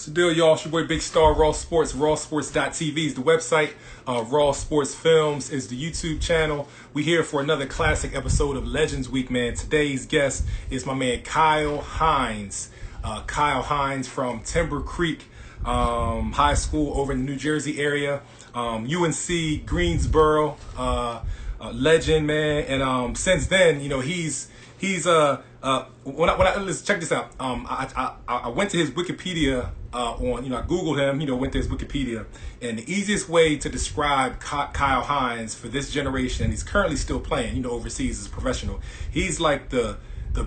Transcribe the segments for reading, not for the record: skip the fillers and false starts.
What's the deal, y'all? It's your boy Big Star, Raw Sports. RawSports.tv is the website. Raw Sports Films is the YouTube channel. We here for another classic episode of Legends Week, man. Today's guest is my man Kyle Hines. Kyle Hines from Timber Creek High School over in the New Jersey area. UNC Greensboro legend, man. And since then, you know, he's let's check this out. I went to his Wikipedia I Googled him, went to his Wikipedia, and the easiest way to describe Kyle Hines for this generation, and he's currently still playing, overseas as a professional. He's like the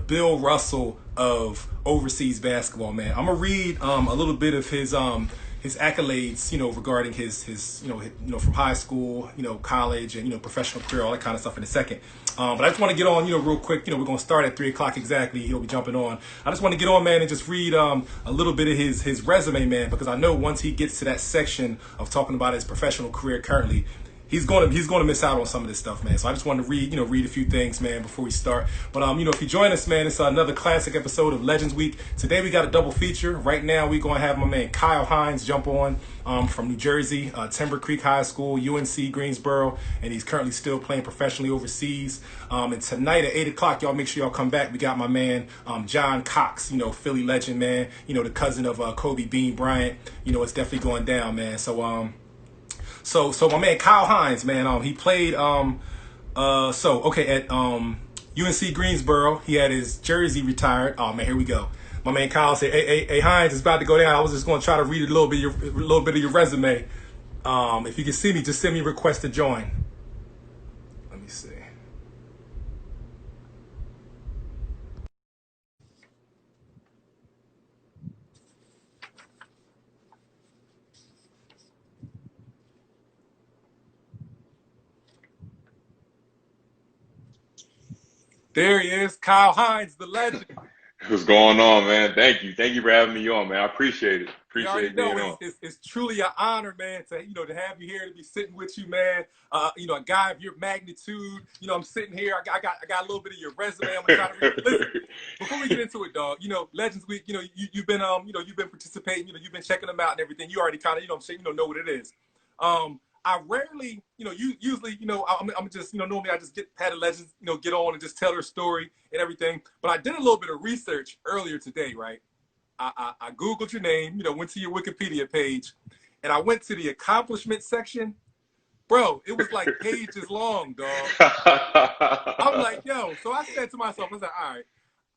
Bill Russell of overseas basketball, man. I'm gonna read a little bit of his accolades, regarding his from high school, college, and professional career, all that kind of stuff in a second. But I just want to get on, real quick. We're gonna start at 3 o'clock exactly. He'll be jumping on. I just want to get on, man, and just read a little bit of his resume, man, because I know once he gets to that section of talking about his professional career currently, he's gonna miss out on some of this stuff, man. So I just wanted to read a few things, man, before we start. But if you join us, man, it's another classic episode of Legends Week. Today we got a double feature. Right now we're gonna have my man Kyle Hines jump on from New Jersey, Timber Creek High School, UNC Greensboro, and he's currently still playing professionally overseas. And tonight at 8 o'clock, y'all make sure y'all come back. We got my man John Cox, Philly legend, man. The cousin of Kobe Bean Bryant. It's definitely going down, man. So my man Kyle Hines, man, he played at UNC Greensboro. He had his jersey retired. Oh man, here we go. My man Kyle said, "Hey Hines, it's about to go down. I was just going to try to read a little bit of your resume. If you can see me, just send me a request to join. Let me see." There he is, Kyle Hines, the legend. What's going on, man? Thank you. Thank you for having me on, man. I appreciate it. You already Appreciate being know on. it's truly an honor, man, to have you here, to be sitting with you, man. A guy of your magnitude. I'm sitting here. I got a little bit of your resume. I'm gonna try to read. Listen, before we get into it, dog. Legends Week. You've been you've been participating. You've been checking them out and everything. You already kind of know what it is. I rarely, usually, I'm just, normally I just had the legends, get on and just tell their story and everything. But I did a little bit of research earlier today, right? I Googled your name, went to your Wikipedia page, and I went to the accomplishment section. Bro, it was like pages long, dog. I'm like, yo. So I said to myself, I was like, all right,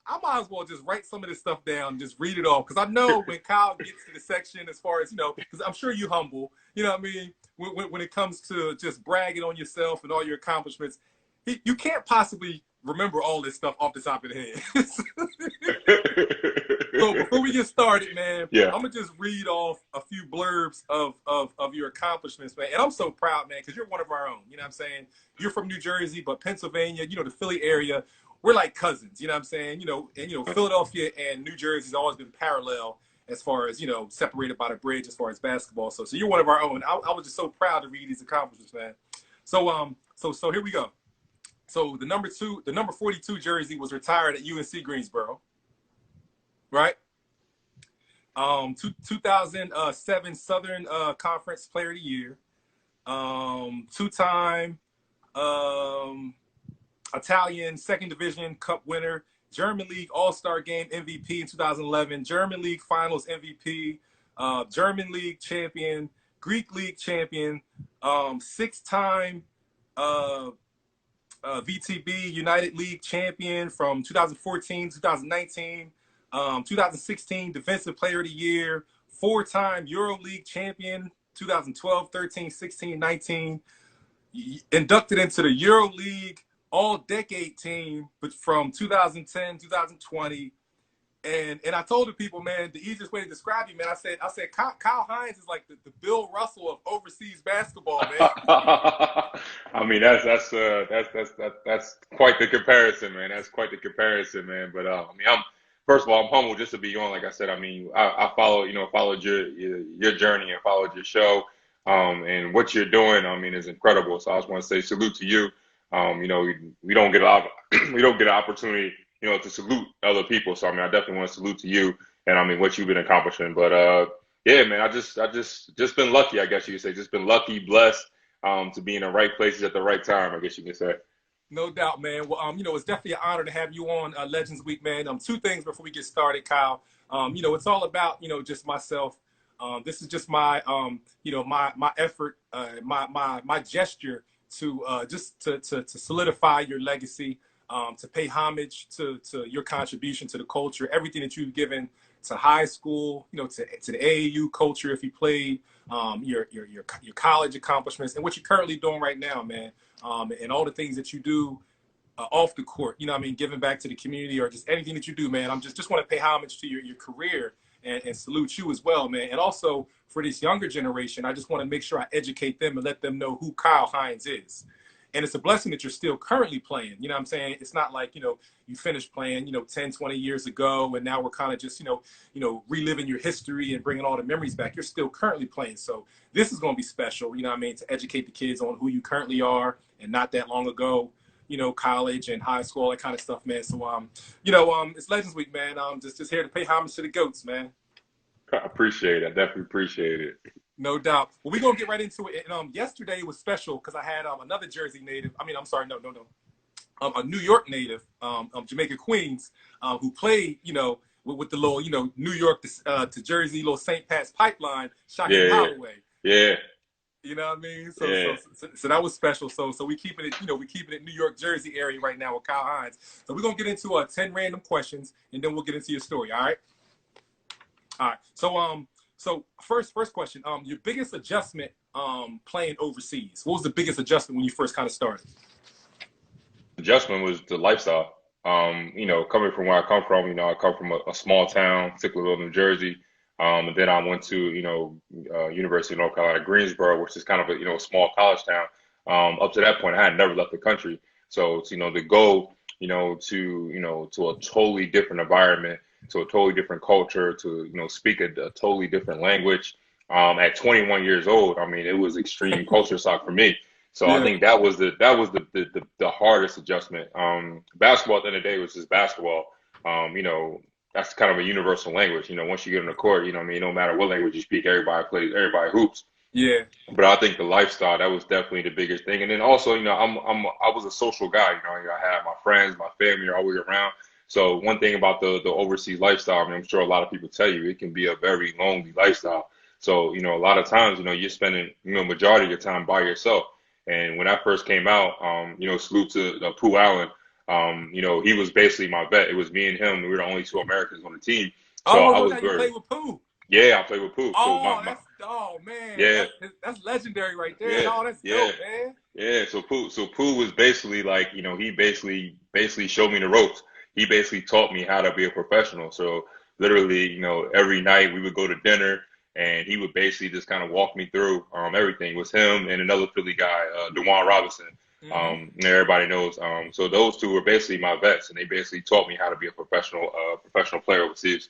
I might as well just write some of this stuff down and just read it off. Because I know when Kyle gets to the section as far as, because I'm sure you humble, what I mean? When it comes to just bragging on yourself and all your accomplishments, you can't possibly remember all this stuff off the top of the head. So before we get started, man, Yeah. I'm going to just read off a few blurbs of your accomplishments, man. And I'm so proud, man, because you're one of our own. You know what I'm saying? You're from New Jersey, but Pennsylvania, the Philly area, we're like cousins. You know what I'm saying? And Philadelphia and New Jersey's always been parallel as far as, separated by the bridge as far as basketball. So you're one of our own. I was just so proud to read these accomplishments, man. So here we go. So the number 42 jersey was retired at UNC Greensboro, right? 2007 Southern Conference Player of the Year, two-time Italian Second Division Cup winner, German League All-Star Game MVP in 2011, German League Finals MVP, German League champion, Greek League champion, six-time VTB United League champion from 2014, 2019, 2016 Defensive Player of the Year, four-time Euro League champion, 2012, 13, 16, 19, inducted into the Euro League All-Decade team, but from 2010, 2020. And I told the people, man, the easiest way to describe you, man, I said Kyle Hines is like the Bill Russell of overseas basketball, man. I mean, that's quite the comparison, man. That's quite the comparison, man. But I mean, first of all, I'm humbled just to be on. Like I said, I mean, I followed your journey and followed your show, and what you're doing, I mean, is incredible. So I just want to say salute to you. We don't get we don't get an opportunity, to salute other people. So I mean, I definitely want to salute to you, and I mean what you've been accomplishing. But Yeah, man. I just been lucky, I guess you could say. Just been lucky, blessed, to be in the right places at the right time, I guess you could say. No doubt, man. Well, it's definitely an honor to have you on Legends Week, man. Two things before we get started, Kyle. It's all about, just myself. This is just my, my effort, my gesture to to solidify your legacy, to pay homage to your contribution to the culture, everything that you've given to high school, to the AAU culture if you played, your college accomplishments, and what you're currently doing right now, man. And all the things that you do off the court, giving back to the community or just anything that you do, man. I'm just want to pay homage to your career and salute you as well, man. And also for this younger generation, I just want to make sure I educate them and let them know who Kyle Hines is. And it's a blessing that you're still currently playing. You know what I'm saying? It's not like, you finished playing, 10, 20 years ago, and now we're kind of just, reliving your history and bringing all the memories back. You're still currently playing. So this is going to be special, to educate the kids on who you currently are and not that long ago, college and high school, all that kind of stuff, man. So, it's Legends Week, man. Just here to pay homage to the GOATs, man. I appreciate it. I definitely appreciate it. No doubt. Well, we're gonna get right into it. And yesterday was special because I had another Jersey native. I'm sorry, no. A New York native, Jamaica Queens, who played, with the little, New York to Jersey, little St. Pat's pipeline, Shaquille Holloway. Yeah. You know what I mean? Yeah. So that was special. So we keeping it, we keeping it New York, Jersey area right now with Kyle Hines. So we're gonna get into 10 random questions, and then we'll get into your story. All right. All right. So first question. Your biggest adjustment playing overseas. What was the biggest adjustment when you first kind of started? Adjustment was the lifestyle. Coming from where I come from, I come from a small town, Ticklerville, New Jersey. And then I went to, University of North Carolina, Greensboro, which is kind of a small college town. Up to that point, I had never left the country. So, to go, to a totally different environment, to a totally different culture, to, speak a totally different language. At 21 years old, it was extreme culture shock for me. So Yeah. I think that was the hardest adjustment. Basketball at the end of the day was just basketball. That's kind of a universal language. Once you get on the court, no matter what language you speak, everybody plays, everybody hoops. Yeah. But I think the lifestyle, that was definitely the biggest thing. And then also, I was a social guy. I had my friends, my family are always around. So one thing about the overseas lifestyle, I'm sure a lot of people tell you, it can be a very lonely lifestyle. So, a lot of times, you're spending, majority of your time by yourself. And when I first came out, salute to Pooh Allen. He was basically my vet. It was me and him. We were the only two Americans on the team. So I was you played with Pooh. Yeah, I played with Pooh. Oh, So man. yeah, That's legendary right there. yeah, Oh, that's yeah, dope, man. yeah. So Pooh was basically like, he basically showed me the ropes. He basically taught me how to be a professional. So literally, every night we would go to dinner, and he would basically just kind of walk me through everything. It was him and another Philly guy, DeJuan Robinson. Everybody knows. So those two were basically my vets, and they basically taught me how to be a professional player overseas.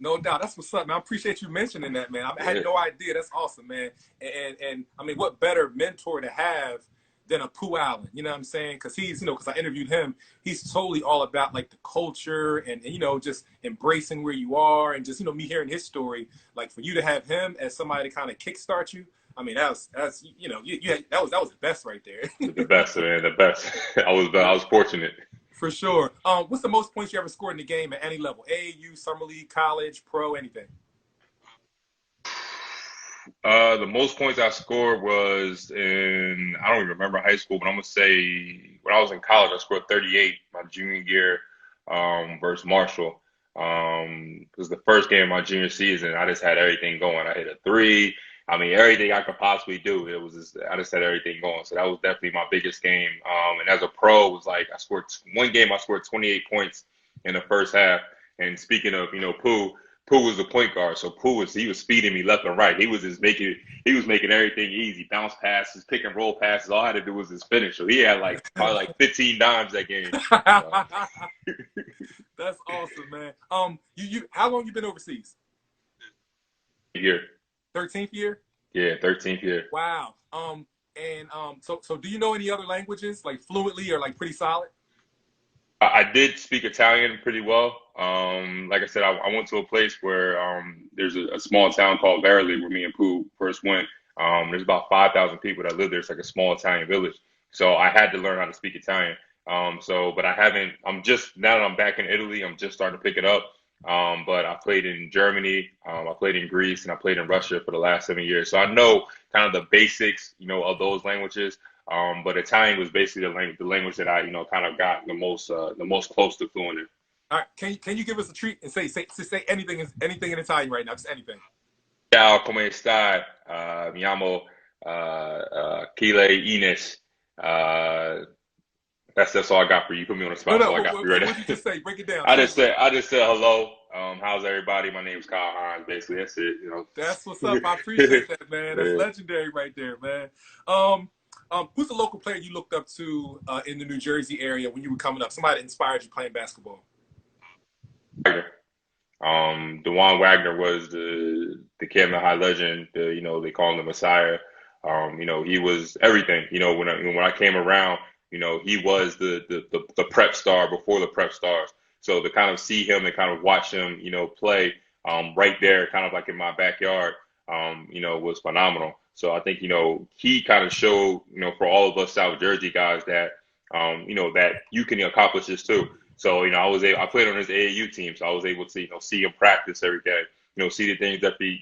No doubt. That's what's up, man. I appreciate you mentioning that, man. I had no idea. That's awesome, man. And what better mentor to have than a Pooh Allen? You know what I'm saying? Because he's, because I interviewed him, he's totally all about like the culture and just embracing where you are and just, me hearing his story. Like for you to have him as somebody to kind of kickstart you, that's that was the best right there. The best, man. The best. I was fortunate. For sure. What's the most points you ever scored in the game at any level? AAU, summer league, college, pro, anything? The most points I scored was in, I don't even remember high school, but I'm gonna say when I was in college, I scored 38 my junior year, versus Marshall. It was the first game of my junior season. I just had everything going. I hit a three. Everything I could possibly do. I just had everything going. So that was definitely my biggest game. And as a pro, it was like I scored 28 points in the first half. And speaking of, Pooh was the point guard. So he was speeding me left and right. He was making everything easy. Bounce passes, pick and roll passes. All I had to do was just finish. So he had probably 15 dimes that game. That's awesome, man. You how long you been overseas? Year. 13th year? Yeah, 13th year. Wow. So do you know any other languages like fluently or like pretty solid? I did speak Italian pretty well. Like I said, I went to a place where there's a small town called Verily where me and Pooh first went. There's about 5,000 people that live there. It's like a small Italian village. So I had to learn how to speak Italian. But I haven't, now that I'm back in Italy, I'm just starting to pick it up. But I played in Germany, I played in Greece, and I played in Russia for the last 7 years. So I know kind of the basics, of those languages. But Italian was basically the language that I, kind of got the most close to fluent in. All right, can you give us a treat and say anything in Italian right now, just anything. Ciao, come stai? Mi llamo Kile Ines. That's all I got for you. Put me on the spot. No, That's all I got for you right what did now. you just say? Break it down. I just said hello. How's everybody? My name's Kyle Hines. Basically, that's it. That's what's up. I appreciate that, man. That's legendary right there, man. Who's the local player you looked up to in the New Jersey area when you were coming up? Somebody that inspired you playing basketball. Wagner. DeJuan Wagner was the Camden High legend. They call him the Messiah. He was everything. When I came around, he was the prep star before the prep stars. So to kind of see him and kind of watch him, play right there, kind of like in my backyard, was phenomenal. So I think, he kind of showed, for all of us South Jersey guys that, that you can accomplish this too. So, I played on his AAU team, so I was able to, see him practice every day, see the things that the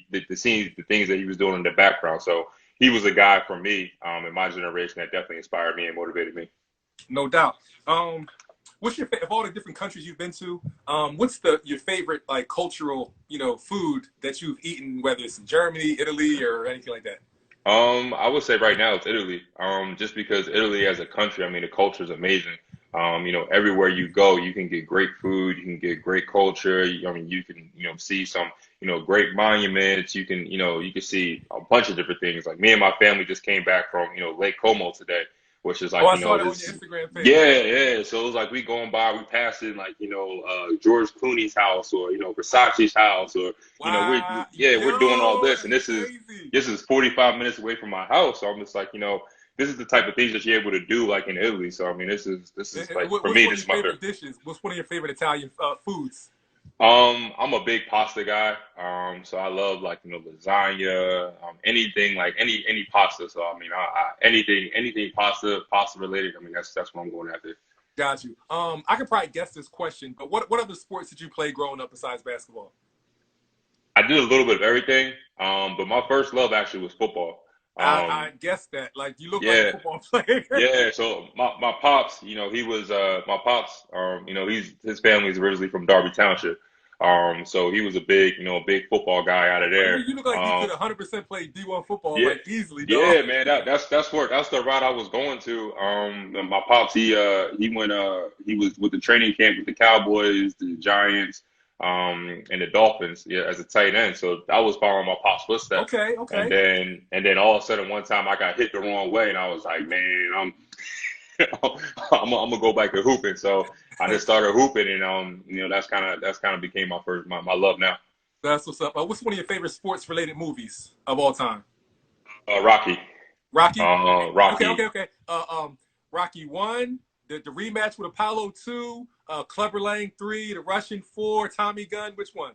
things that he was doing in the background. So he was a guy for me in my generation that definitely inspired me and motivated me. No doubt. What's of all the different countries you've been to, what's your favorite like cultural, food that you've eaten, whether it's in Germany, Italy, or anything like that? I would say right now it's Italy. Just because Italy as a country, the culture is amazing. Everywhere you go, you can get great food, you can get great culture. You can, see some, great monuments. You can, you can see a bunch of different things. Like me and my family just came back from, Lake Como today, which is like, I saw that on your Instagram page. Yeah. So it was like we going by, we passing like, George Clooney's house or, Versace's house or, wow. We're doing all this. And this is 45 minutes away from my house. So I'm just like, this is the type of things that you're able to do like in Italy. So, this is like, for me, this is my favorite dishes. What's one of your favorite Italian foods? I'm a big pasta guy. So I love like, lasagna, anything like any pasta. So, anything pasta related. That's what I'm going after. Got you. I could probably guess this question, but what other sports did you play growing up besides basketball? I did a little bit of everything. But my first love actually was football. I guessed that. Like you look like a football player. Yeah. So my pops, he was my pops. His family's originally from Darby Township. So he was a big football guy out of there. You look like you could 100% play D1 football like easily. Dog. Yeah, man. That's the route I was going to. My pops, he was with the training camp with the Cowboys, the Giants. And the Dolphins, as a tight end. So I was following my pop's footsteps. Okay. And then all of a sudden one time I got hit the wrong way and I was like, man, I'm gonna go back to hooping. So I just started hooping and that's kind of became my love now. That's what's up. What's one of your favorite sports related movies of all time? Rocky. Rocky? Rocky. Okay. Rocky 1, the rematch with Apollo 2, Clubber Lang 3, the Russian 4, Tommy Gun. Which one?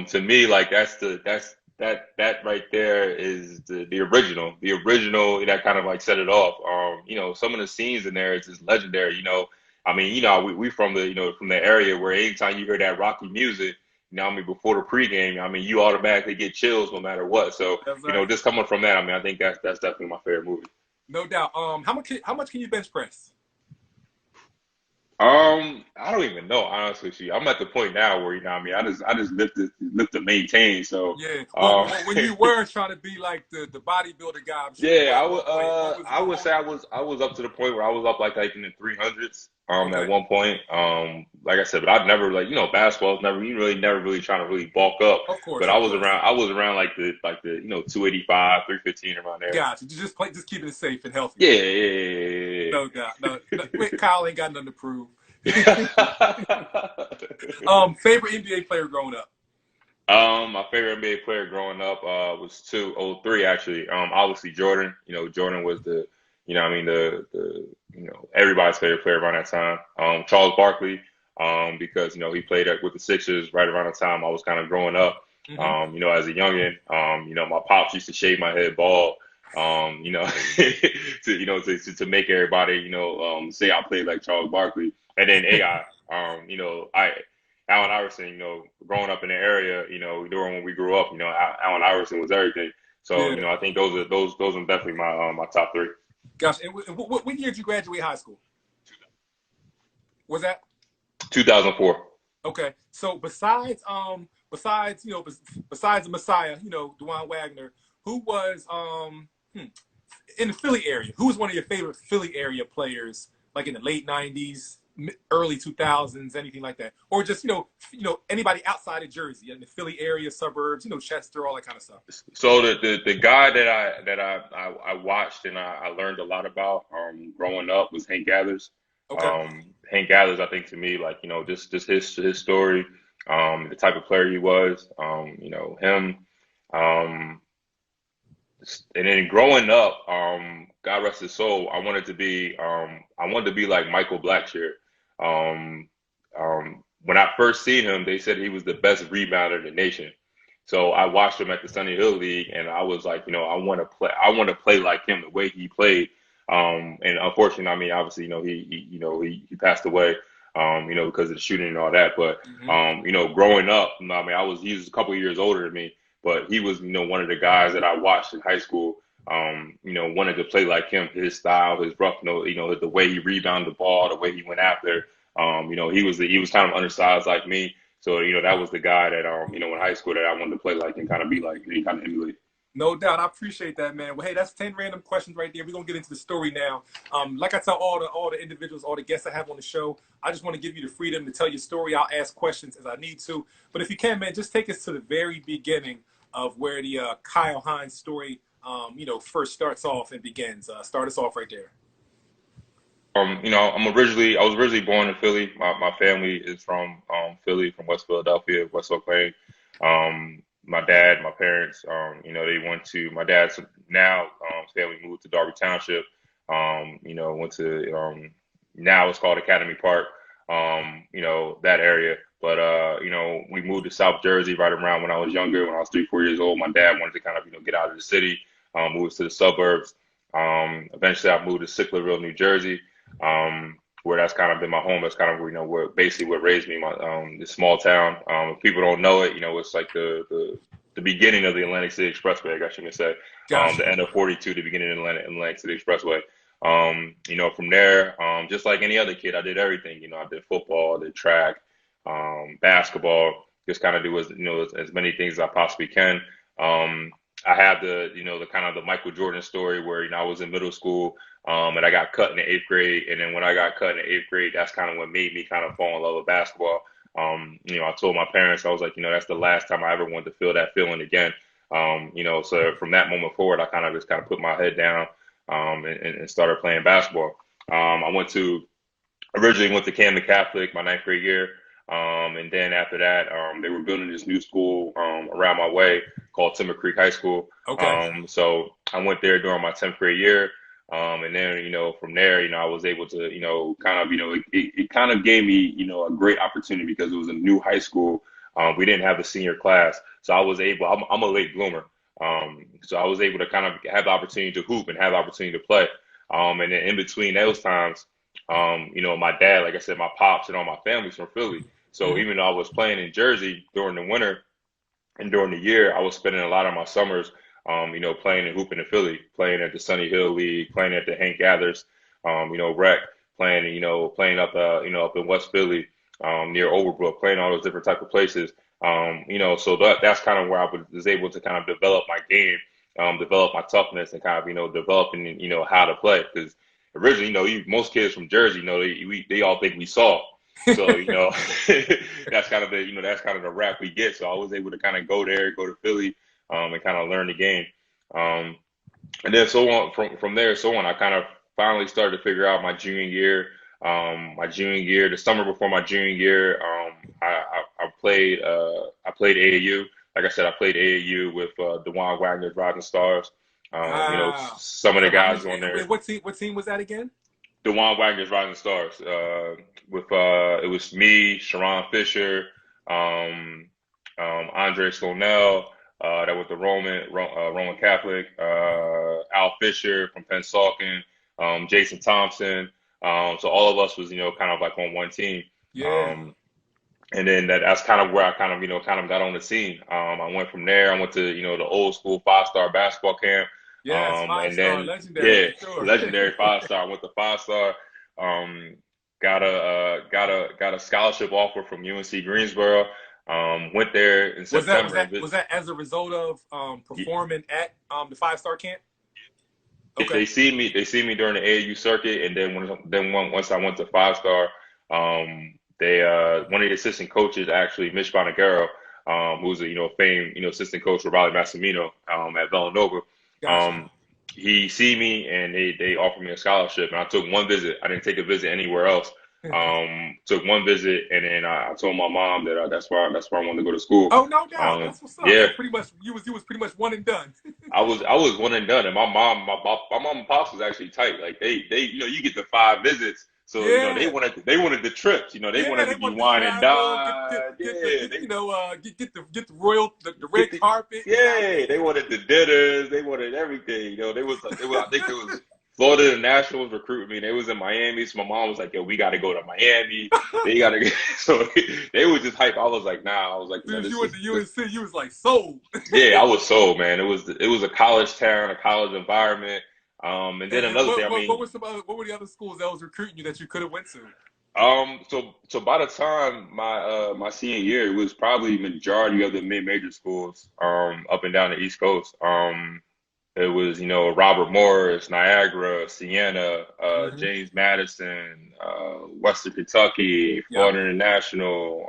To me, like that right there is the original. The original that kind of like set it off. Some of the scenes in there is just legendary. We from the area where anytime you hear that Rocky music, before the pregame, you automatically get chills no matter what. So, right. Just coming from that, I think that's definitely my favorite movie. No doubt. How much can you bench press? I don't even know, honestly with you. I'm at the point now where I just lift to maintain. So yeah. When you were trying to be like the bodybuilder guy, I'm sure I would say I was up to the point where I was up like in the 300s at one point. Like I said, but I'd never basketball's never really trying to really bulk up. Of course. But I was around like the 285, 315 around there. Gotcha. Just keeping it safe and healthy. Yeah. No doubt. No, Kyle ain't got nothing to prove. Favorite NBA player growing up? My favorite NBA player growing up was 3 actually. Obviously Jordan. Jordan was the you know, I mean, everybody's favorite player around that time. Charles Barkley, because, he played with the Sixers right around the time I was kind of growing up. Hmm. As a youngin, my pops used to shave my head bald, to make everybody, say I played like Charles Barkley. And then AI, Allen Iverson, growing up in the area, during when we grew up, Allen Iverson was everything. So, Yeah. I think those are definitely my top three. Gosh, and what year did you graduate high school? Was that 2004. okay? So besides the Messiah, Dwan Wagner, who was in the Philly area? Who was one of your favorite Philly area players, like in the late '90s, early 2000s, anything like that, or just anybody outside of Jersey, in the Philly area, suburbs, Chester, all that kind of stuff. So the guy that I watched and I learned a lot about growing up was Hank Gathers. Okay. Hank Gathers, I think to me, like, just his story, the type of player he was, him, um, and then growing up, God rest his soul, I wanted to be like Michael Blackshear. Um, when I first seen him, they said he was the best rebounder in the nation. So I watched him at the Sunny Hill League, and I was like, I want to play like him the way he played. And unfortunately, I mean, obviously, he passed away, because of the shooting and all that. But Hmm. growing up, I mean, he was a couple of years older than me, but he was, one of the guys that I watched in high school. Wanted to play like him, his style, his rough, the way he rebounded the ball, the way he went after. He was kind of undersized like me. So, that was the guy that, in high school that I wanted to play like and kind of be like and kind of emulate. No doubt. I appreciate that, man. Well, hey, that's 10 random questions right there. We're going to get into the story now. Like I tell all the individuals, all the guests I have on the show, I just want to give you the freedom to tell your story. I'll ask questions as I need to. But if you can, man, just take us to the very beginning of where the Kyle Hines story, first starts off and begins. Start us off right there. I was originally born in Philly. My family is from Philly, from West Philadelphia, West Oak Lane. My dad, my parents, they went to my dad's now family moved to Darby Township. Went to now it's called Academy Park. That area. But we moved to South Jersey right around when I was younger, when I was 3, 4 years old. My dad wanted to kind of get out of the city, move to the suburbs. Eventually, I moved to Sicklerville, New Jersey, where that's kind of been my home. That's kind of where basically what raised me. My this small town. If people don't know it, it's like the beginning of the Atlantic City Expressway, I guess you can say. Gotcha. The end of 42, the beginning of the Atlantic City Expressway. From there, just like any other kid, I did everything. I did football, I did track, basketball. Just kind of do as many things as I possibly can. I have the kind of the Michael Jordan story where, I was in middle school, and I got cut in the 8th grade. And then when I got cut in the 8th grade, that's kind of what made me kind of fall in love with basketball. I told my parents, I was like, that's the last time I ever wanted to feel that feeling again. So from that moment forward, I kind of just kind of put my head down, and started playing basketball. I originally went to Camden Catholic my 9th grade year. And then after that, they were building this new school around my way called Timber Creek High School. Okay. So I went there during my 10th grade year. And then, from there, I was able to, kind of, it kind of gave me, a great opportunity because it was a new high school. We didn't have a senior class. So I was able, I'm a late bloomer. So I was able to kind of have the opportunity to hoop and have the opportunity to play. And then in between those times, my dad, like I said, my pops and all my family's from Philly. So Hmm. even though I was playing in Jersey during the winter and during the year, I was spending a lot of my summers, playing and hooping in Philly, playing at the Sunny Hill League, playing at the Hank Gathers, rec, playing, playing up in West Philly, near Overbrook, playing all those different type of places. So that's kind of where I was able to kind of develop my game, develop my toughness and kind of, developing, how to play. Because originally, most kids from Jersey, they all think we soft. So, that's kind of the rap we get. So I was able to kind of go to Philly, and kind of learn the game. Um, and then so on from there, so on, I kind of finally started to figure out my junior year. The summer before my junior year, I played AAU. Like I said, I played AAU with Dewan Wagner's Rising Stars. Wow. Some of the Remind me, guys on there. what team was that again? DeJuan Wagner's Rising Stars. With it was me, Sharon Fisher, um, Andre Slonell, that was the Roman Catholic, Al Fisher from Pennsauken, Jason Thompson. So all of us was kind of like on one team. Yeah. Um, and then that's kind of where I kind of got on the scene. I went from there. I went to the old school 5-star basketball camp. Yes, And 5-star, then legendary yeah, for sure. legendary 5-star. I went to 5-star. Got a scholarship offer from UNC Greensboro. Went there in Was that was September. that was that as a result of performing at the 5-star camp? Okay. They see me during the AAU circuit, and once I went to 5-star, they one of the assistant coaches, actually Mitch Bonagero, who's a famed assistant coach for Riley Massimino at Villanova. Gotcha. Um, he see me, and they offered me a scholarship, and I took one visit. I didn't take a visit anywhere else. Took one visit, and then I told my mom that that's where I wanted to go to school. Oh, no doubt. That's what's up. Yeah, So pretty much you was pretty much one and done. I was one and done, and my mom and pops was actually tight. Like they you get the 5 visits, so Yeah. they wanted the trips. They wanted They to be want to wine and travel, dine. get the royal the red carpet. Yeah, they wanted the dinners. They wanted everything. They was I think it was Florida International was recruiting me. They was in Miami, so my mom was like, "Yo, we got to go to Miami. They got to." So they was just hype. I was like, "Nah." I was like, As soon as you went to UNC, you was like sold. Yeah, I was sold, man. It was a college town, a college environment. And then another thing, what were the other schools that was recruiting you that you could have went to? So by the time my senior year, it was probably majority of the mid-major schools up and down the East Coast. It was Robert Morris, Niagara, Siena, James Madison, Western Kentucky, Florida International,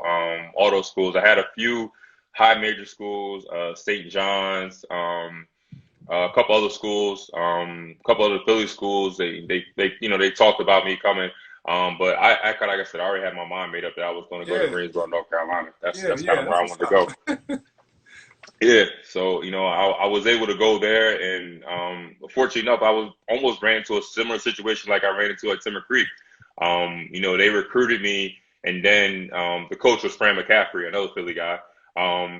all those schools. I had a few high major schools, St. John's, a couple other schools, a couple other Philly schools. They talked about me coming. But like I said, I already had my mind made up that I was going to go to Greensboro, North Carolina. That's kind of where I wanted to go. Yeah, so I was able to go there, and fortunately enough, I was almost ran into a similar situation like I ran into at Timber Creek. They recruited me, and then the coach was Fran McCaffrey, another Philly guy.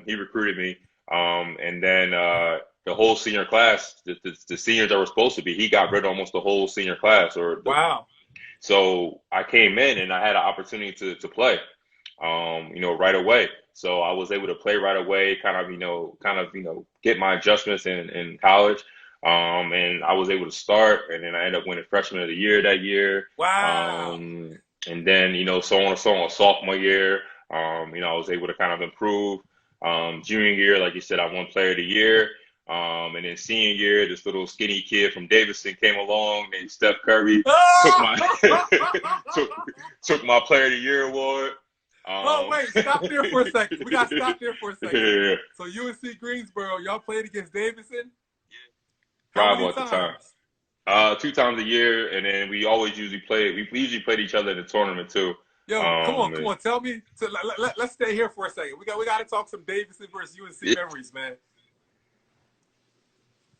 He recruited me, and then the whole senior class, the seniors that were supposed to be, he got rid of almost the whole senior class. Wow. So I came in, and I had an opportunity to play, right away. So I was able to play right away, kind of get my adjustments in college. And I was able to start, and then I ended up winning freshman of the year that year. Wow. And then, so on and so on, sophomore year, I was able to kind of improve. Junior year, like you said, I won player of the year. And then senior year, this little skinny kid from Davidson came along named Steph Curry, took my player of the year award. Wait, stop there for a second. We got to stop there for a second. Yeah. So UNC Greensboro, y'all played against Davidson? How many times? At the time. 2 times a year, and then we usually played each other in the tournament too. Yo, come on, tell me. Let's stay here for a second. We got to talk some Davidson versus UNC memories, man.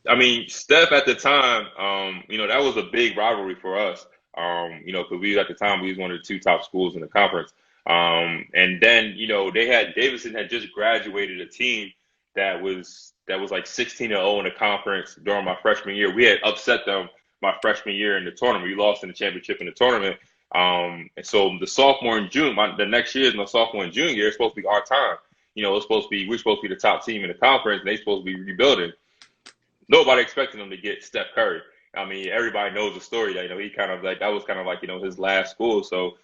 I mean, Steph at the time, that was a big rivalry for us. Because at the time we was one of the 2 top schools in the conference. And then, Davidson had just graduated a team that was like 16-0 in the conference during my freshman year. We had upset them my freshman year in the tournament. We lost in the championship in the tournament. And so the sophomore and June, the next year is my sophomore and junior year. It's supposed to be our time. We're supposed to be the top team in the conference, and they're supposed to be rebuilding. Nobody expected them to get Steph Curry. I mean, everybody knows the story that, he kind of like, that was kind of like, his last school. So,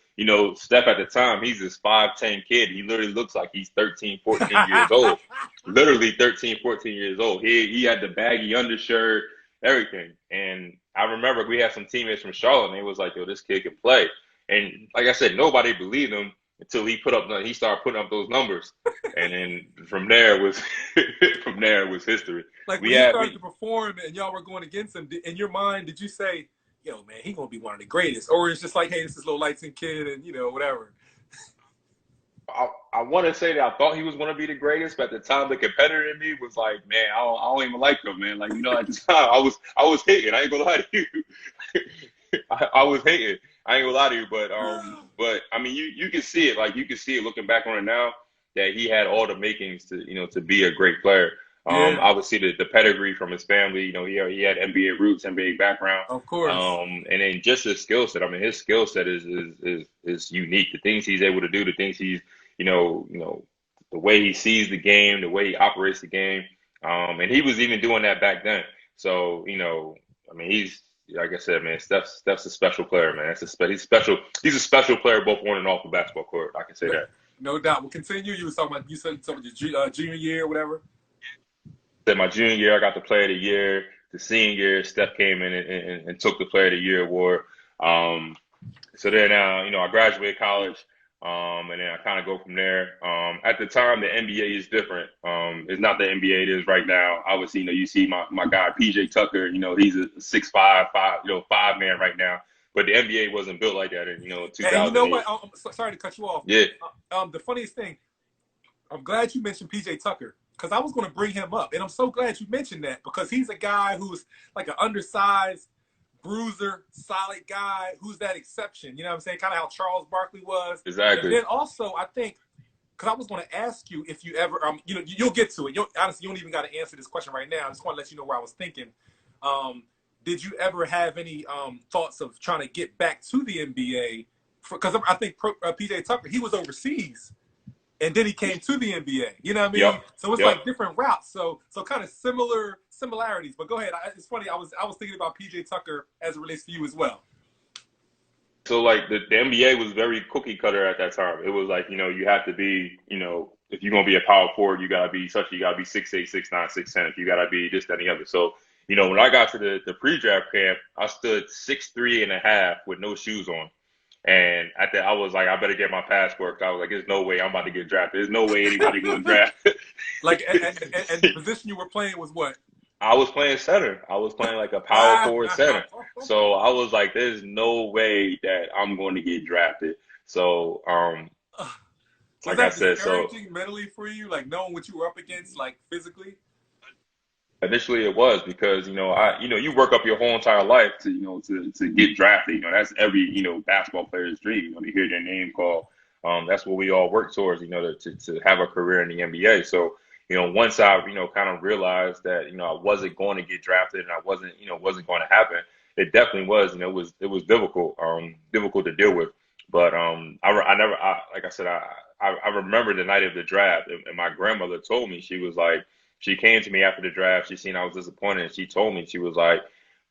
Steph at the time, he's this 5'10" kid. He literally looks like he's 13, 14 years old. Literally 13, 14 years old. He had the baggy undershirt, everything. And I remember we had some teammates from Charlotte, and they was like, yo, this kid can play. And like I said, nobody believed him until he started putting up those numbers. And then from there was history. Like when he started to perform and y'all were going against him, in your mind, did you say, yo, man, he's going to be one of the greatest? Or it's just like, hey, this is a little light-skinned kid and, whatever? I want to say that I thought he was going to be the greatest, but at the time, the competitor in me was like, man, I don't even like him, man. Like, at the time, I was hating. I ain't gonna lie to you. I was hating. I ain't gonna lie to you, but I mean, you can see it. Like, you can see it looking back on it now that he had all the makings to, to be a great player. Yeah, Obviously the pedigree from his family, he had NBA roots, NBA background. of course. And then just his skill set. I mean, his skill set is unique. The things he's able to do, the things he's, the way he sees the game, the way he operates the game. And he was even doing that back then. So, I mean, he's, like I said, man, Steph's a special player, man. He's special. He's a special player both on and off the basketball court. I can say that. No doubt. We'll continue. You said something about your junior year or whatever. My junior year, I got the Player of the Year. The senior year, Steph came in and took the Player of the Year award. So then, I graduated college, and then I kind of go from there. At the time, the NBA is different. It's not the NBA it is right now. Obviously, you see my guy PJ Tucker. He's a 6'5", 5-man right now. But the NBA wasn't built like that in 2008. And you know what? I'm sorry to cut you off. Yeah. The funniest thing, I'm glad you mentioned PJ Tucker, because I was going to bring him up. And I'm so glad you mentioned that, because he's a guy who's like an undersized bruiser, solid guy, who's that exception. You know what I'm saying? Kind of how Charles Barkley was. Exactly. And then also, I think, because I was going to ask you if you ever, you'll get to it. Honestly, you don't even got to answer this question right now. I just want to let you know where I was thinking. Did you ever have any thoughts of trying to get back to the NBA? Because I think PJ Tucker, he was overseas. And then he came to the NBA. You know what I mean? Yep. So it's like different routes. So kind of similarities. But go ahead. It's funny. I was thinking about PJ Tucker as it relates to you as well. So like the NBA was very cookie cutter at that time. It was like, you have to be, if you're gonna be a power forward, you gotta be 6'8", 6'9", 6'10". If you gotta be this, that, and the other. So, when I got to the pre-draft camp, I stood 6'3.5" with no shoes on. And at that, I was like, I better get my passport. I was like, there's no way I'm about to get drafted. There's no way anybody going to draft. Like, and the position you were playing was what? I was playing center. I was playing like a power forward center. So I was like, there's no way that I'm going to get drafted. So, like I said, discouraging mentally for you, like knowing what you were up against, like physically? Initially, it was because you work up your whole entire life to to get drafted. That's every basketball player's dream. To hear their name called. That's what we all work towards. To have a career in the NBA. So once I kind of realized that I wasn't going to get drafted and I wasn't going to happen. It definitely was. It was difficult to deal with. But like I said, I remember the night of the draft, and my grandmother told me, she was like. She came to me after the draft. She seen I was disappointed, and she told me, she was like,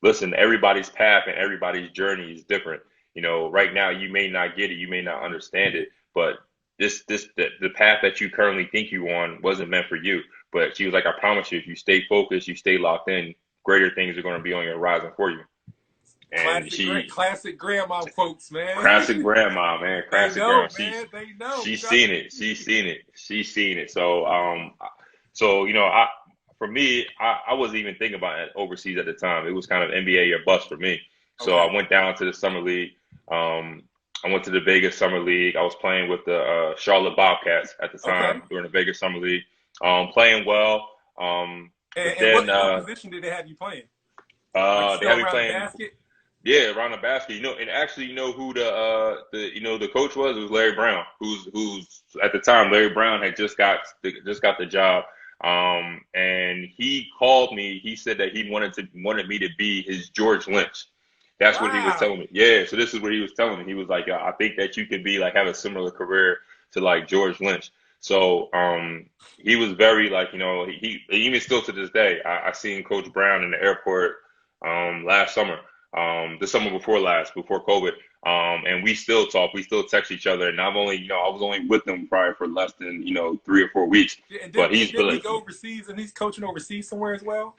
listen, everybody's path and everybody's journey is different. Right now you may not get it, you may not understand it, but the path that you currently think you on wasn't meant for you. But she was like, I promise you, if you stay focused, you stay locked in, greater things are going to be on your horizon for you. And classic grandma quotes, man. Classic grandma, man. Classic grandma. They know. She's seen it. She's seen it. So, for me, I wasn't even thinking about it overseas at the time. It was kind of NBA or bust for me. So I went down to the summer league. I went to the Vegas summer league. I was playing with the Charlotte Bobcats at the time during the Vegas summer league. Playing well. And what position did they have you playing? They had me playing. The basket? Yeah, around the basket. And actually, who the coach was? It was Larry Brown, who's at the time Larry Brown had just got the job. And he called me. He said that he wanted me to be his George Lynch. That's what he was telling me. Yeah. So this is what he was telling me. He was like, I think that you could be like, have a similar career to like George Lynch. So, he was very like, he even still to this day, I seen Coach Brown in the airport, last summer, the summer before COVID. And we still talk, we still text each other. And I was only with him probably for less than, 3 or 4 weeks. Yeah, and but he go overseas and he's coaching overseas somewhere as well?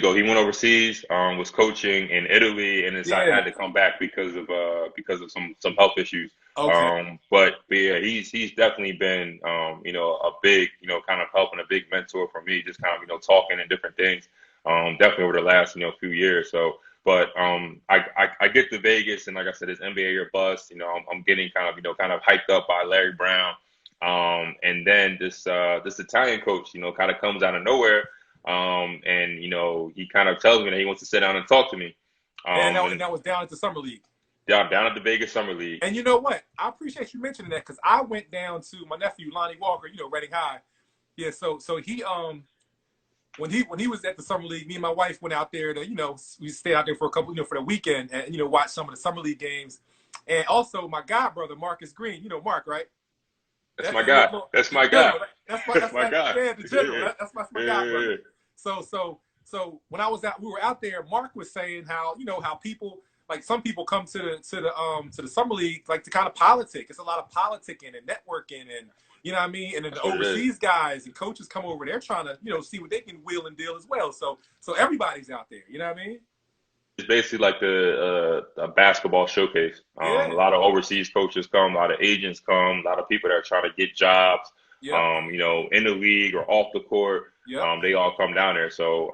He went overseas, was coaching in Italy, and decided had to come back because of some health issues. Okay. But yeah, he's definitely been a big kind of helping, a big mentor for me, just kind of talking and different things. Definitely over the last few years. So, but I get to Vegas, and like I said, it's NBA or bust. I'm getting kind of hyped up by Larry Brown. And then this Italian coach, kind of comes out of nowhere. And he kind of tells me that he wants to sit down and talk to me. And that was down at the summer league. Down at the Vegas Summer League. And you know what? I appreciate you mentioning that, because I went down to my nephew Lonnie Walker, Reading High. Yeah, so he when he was at the summer league, me and my wife went out there to, we stayed out there for a couple, for the weekend, and watch some of the summer league games. And also my god brother Marcus Green, Mark, right? That's my guy. That's my guy. That's my guy. Yeah, the general. Yeah. That's my guy, brother. So when I was out, we were out there. Mark was saying how how people, like, some people come to the summer league, like, to kind of politic. It's a lot of politicking and networking, and you know what I mean. And then the overseas guys and coaches come over. They're trying to see what they can wheel and deal as well. So everybody's out there. You know what I mean? It's basically like a basketball showcase. Yeah. A lot of overseas coaches come, a lot of agents come, a lot of people that are trying to get jobs, Yeah. in the league or off the court. Yeah. They all come down there. So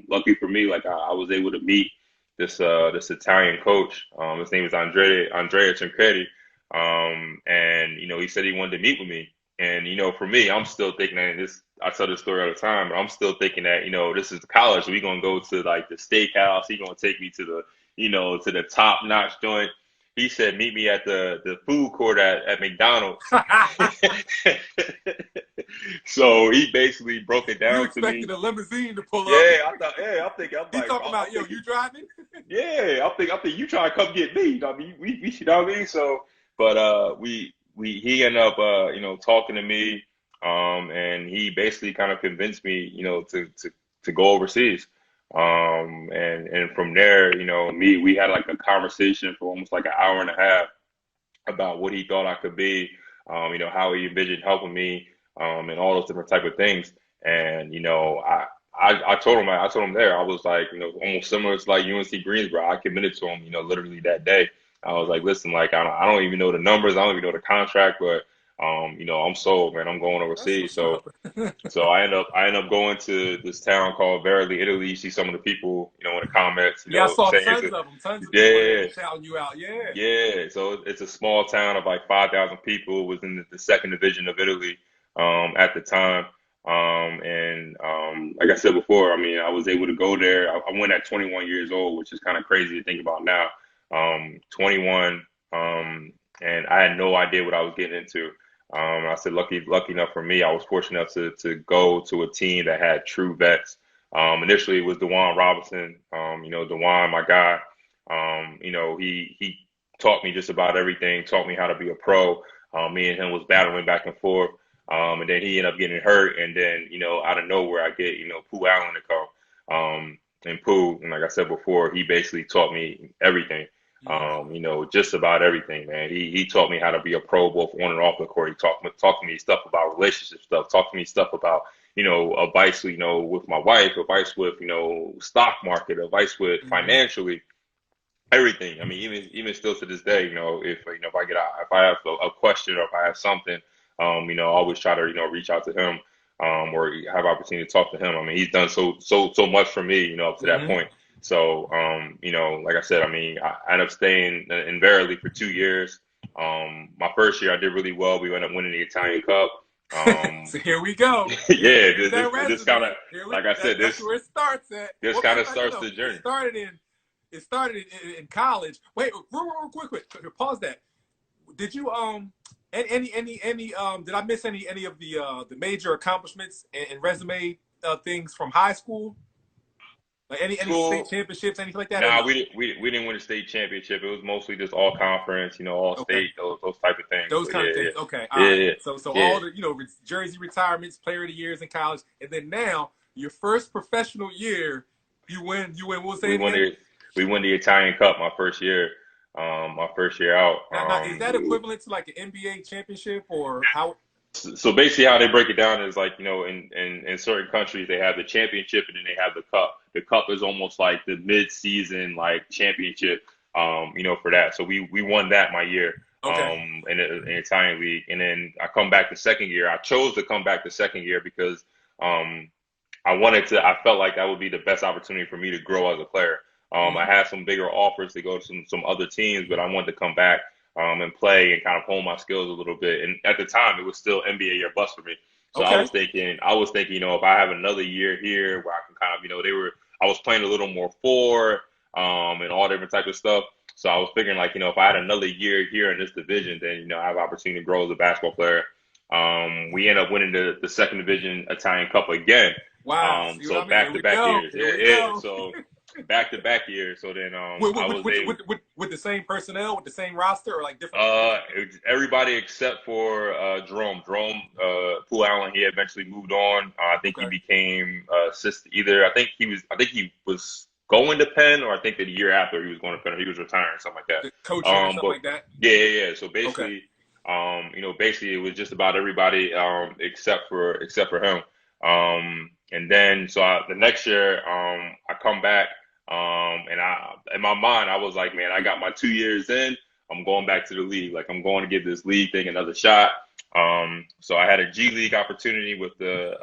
lucky for me, like I was able to meet this Italian coach. His name is Andrea Trinchetti. And he said he wanted to meet with me. And for me, I'm still thinking that I tell this story all the time, but I'm still thinking that, this is the college. We're going to go to like the steakhouse. He's going to take me to to the top notch joint. He said, meet me at the food court at McDonald's. So he basically broke it down to me. You expected a limousine to pull up. Yeah, I'm thinking. He talking about, yo, you driving? Yeah, I'm thinking you trying to come get me. We you know what I mean? So, but he ended up talking to me, and he basically kind of convinced me to go overseas. And from there, we had like a conversation for almost like an hour and a half about what he thought I could be, how he envisioned helping me, and all those different type of things. And I told him there, I was like, almost similar to like UNC Greensboro. I committed to him, literally that day. I was like, listen, like I don't even know the numbers, I don't even know the contract, but I'm sold, man. I'm going overseas. So I end up going to this town called Verily, Italy. You see some of the people, in the comments. I saw saying tons of them. Tons of people shouting you out. Yeah. Yeah. So it's a small town of like 5,000 people. It was in the second division of Italy at the time. Like I said before, I mean, I was able to go there. I went at 21 years old, which is kind of crazy to think about now. 21, and I had no idea what I was getting into. I said, lucky enough for me, I was fortunate enough to go to a team that had true vets. Initially, it was Dewan Robinson. Dewan, my guy. He taught me just about everything. Taught me how to be a pro. Me and him was battling back and forth. And then he ended up getting hurt. And then, out of nowhere, I get, Pooh Allen to come. And Pooh, and like I said before, he basically taught me everything. Just about everything, man. He taught me how to be a pro both on and off the court. He talked to me stuff about relationship stuff, talked to me stuff about, advice, with my wife, advice with, stock market, advice with financially, everything. I mean, even still to this day, if I have a question or if I have something, I always try to, reach out to him, or have opportunity to talk to him. I mean, he's done so much for me, up to that point. So, like I said, I mean, I ended up staying in Verily for 2 years. My first year, I did really well. We ended up winning the Italian Cup. So here we go. Yeah, this kind of, like I said, that's where it starts at. This kind of starts the journey. It started in college. Wait, real quick. Pause that. Did you any did I miss any of the major accomplishments and resume things from high school? Like any state championships, anything like that? Nah, we didn't win a state championship. It was mostly just all conference, all state, those type of things. Those kind of things. Yeah. Okay. Yeah. So all the jersey retirements, player of the years in college, and then now your first professional year, you win. What was that? We won the Italian Cup my first year. My first year out. Now, is that equivalent to like an NBA championship or how? So basically how they break it down is like, in certain countries, they have the championship and then they have the cup. The cup is almost like the mid-season, like championship, for that. So we won that my year, in the Italian league. And then I come back the second year. I chose to come back the second year because, I felt like that would be the best opportunity for me to grow as a player. I had some bigger offers to go to some other teams, but I wanted to come back, and play and kind of hone my skills a little bit. And at the time, it was still NBA or bust for me. So Okay. if I have another year here where I can kind of, I was playing a little more and all different types of stuff. So I was figuring like, if I had another year here in this division, then, I have opportunity to grow as a basketball player. We end up winning the second division Italian Cup again. Wow. See what I So mean? back to back years. Here we Yeah. go. So back to back years. So then with, I with, was with, able. with the same personnel, with the same roster, or like different? Everybody except for Jerome. Poole Allen, he eventually moved on. I think he Okay. became assistant. I think he was going to Penn, or I think that the year after he was going to Penn, or he was retiring, something like that. The coaching or something But like that. yeah. So Okay. basically it was just about everybody except for him. And then the next year I come back and in my mind I was like, man, I got my 2 years in. I'm going back to the league. Like, I'm going to give this league thing another shot. So I had a G League opportunity with the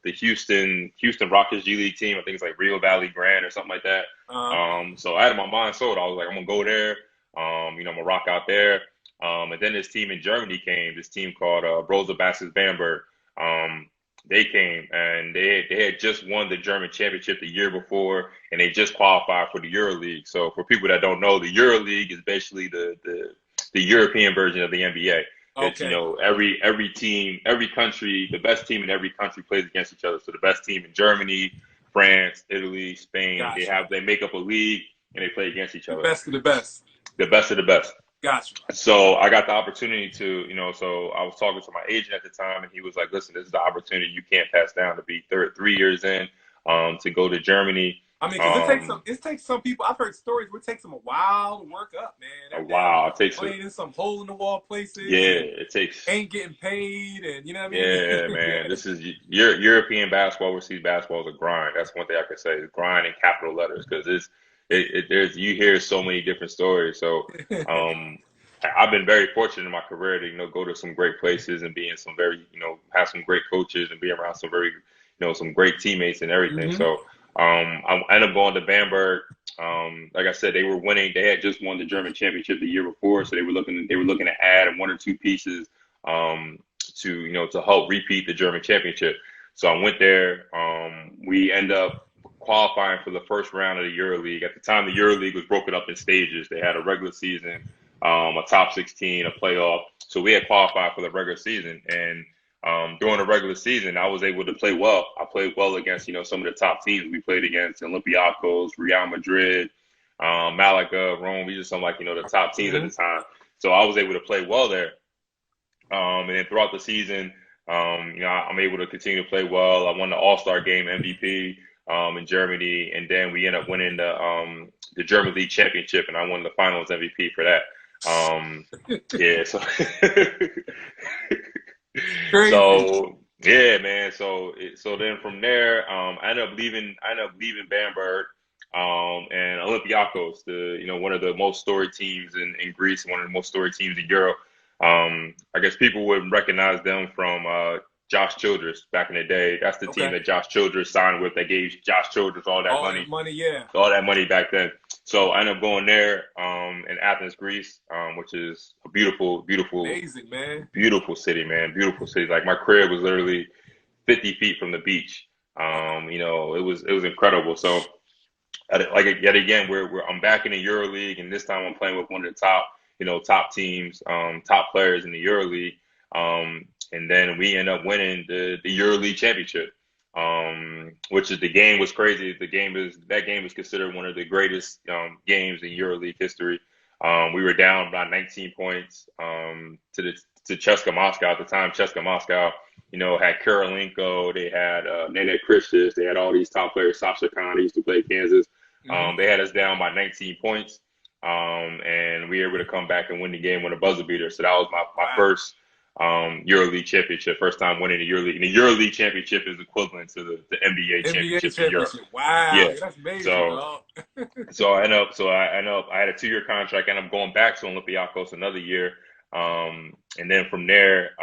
Houston Rockets G League team. I think it's like Rio Valley Grand or something like that. So I had my mind sold. I was like, I'm gonna go there. I'm gonna rock out there. And then this team in Germany came. This team called Brose Baskets Bamberg. They came and they had just won the German championship the year before, and they just qualified for the EuroLeague. So for people that don't know, the EuroLeague is basically the European version of the NBA. It's every team, every country, the best team in every country plays against each other. So the best team in Germany, France, Italy, Spain, Gotcha. they make up a league and they play against each other. The best of the best. The best of the best. Gotcha. So I got the opportunity to, so I was talking to my agent at the time, and he was like, listen, this is the opportunity you can't pass down to be 3 years in, to go to Germany. I mean, because it takes some people. I've heard stories where it takes them a while to work up, man. A while. It takes playing in some hole in the wall places. Yeah, it takes. Ain't getting paid, and you know what I mean. Yeah, man. This is European basketball. Overseas basketball is a grind. That's one thing I can say. It's grind in capital letters, because there's you hear so many different stories. So I've been very fortunate in my career to go to some great places and be in some very have some great coaches and be around some very some great teammates and everything. Mm-hmm. So I ended up going to Bamberg. Like I said, they were winning. They had just won the German championship the year before, so they were looking to add one or two pieces to help repeat the German championship. So I went there. We end up qualifying for the first round of the EuroLeague. At the time, the EuroLeague was broken up in stages. They had a regular season, a top 16, a playoff. So we had qualified for the regular season, and during the regular season, I was able to play well. I played well against some of the top teams we played against: Olympiacos, Real Madrid, Malaga, Rome. These are some the top teams at the time. So I was able to play well there. And then throughout the season, I'm able to continue to play well. I won the All-Star Game MVP in Germany, and then we ended up winning the German League Championship, and I won the Finals MVP for that. Yeah, so so yeah, man. So then from there, I ended up leaving Bamberg and Olympiacos, one of the most storied teams in Greece, one of the most storied teams in Europe. I guess people would recognize them from Josh Childress back in the day. That's the team that Josh Childress signed with. That gave Josh Childress all that money back then. So I ended up going there in Athens, Greece, which is a beautiful, amazing, man, beautiful city, man, beautiful city. Like, my crib was literally 50 feet from the beach. It was incredible. So yet again, I'm back in the EuroLeague, and this time I'm playing with one of the top teams, top players in the EuroLeague. And then we end up winning the EuroLeague championship, which is, the game was crazy. That game is considered one of the greatest games in EuroLeague history. We were down by 19 points to CSKA Moscow at the time. CSKA Moscow, had Karolinko, they had Nene Christus, they had all these top players. Sasha Khan, used to play Kansas. They had us down by 19 points, and we were able to come back and win the game with a buzzer beater. So that was my first EuroLeague championship, first time winning the EuroLeague. And the EuroLeague championship is equivalent to the NBA championship in Europe. Wow, yeah. That's amazing. So I had a 2-year contract, and I'm going back to Olympiacos another year. And then from there,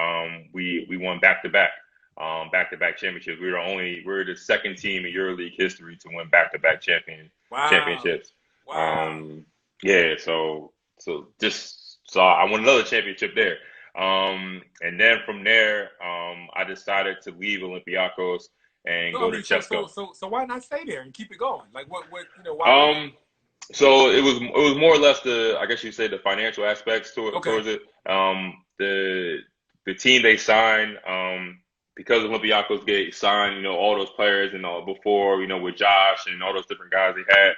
we won back-to-back championships. We were the second team in EuroLeague history to win back-to-back championships. Wow. Yeah. So So I won another championship there. And then from there, I decided to leave Olympiacos and No, I go to mean, so Chesco. so so so why not stay there and keep it going? Like what why leave? Um, so it was more or less the, I guess you say, the financial aspects to it, Okay, towards it. The team they signed, because Olympiacos get signed, all those players and all before, with Josh and all those different guys they had.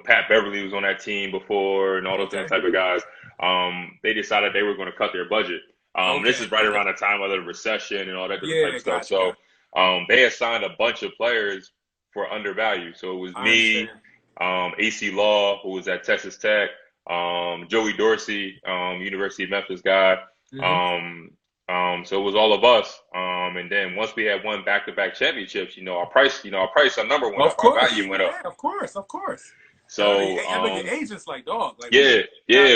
Pat Beverly was on that team before and all those different okay, type of guys. They decided they were going to cut their budget. This is right okay. around the time of the recession and all that different type Yeah, of stuff. gotcha, So gotcha. they had signed a bunch of players for undervalue. So it was I me, understand. AC Law, who was at Texas Tech, Joey Dorsey, University of Memphis guy. Hmm. So it was all of us. And then once we had won back-to-back championships, our number went Of up, our course, value went up. yeah, of course, of course. Because So I know your agent's like, dog, like yeah,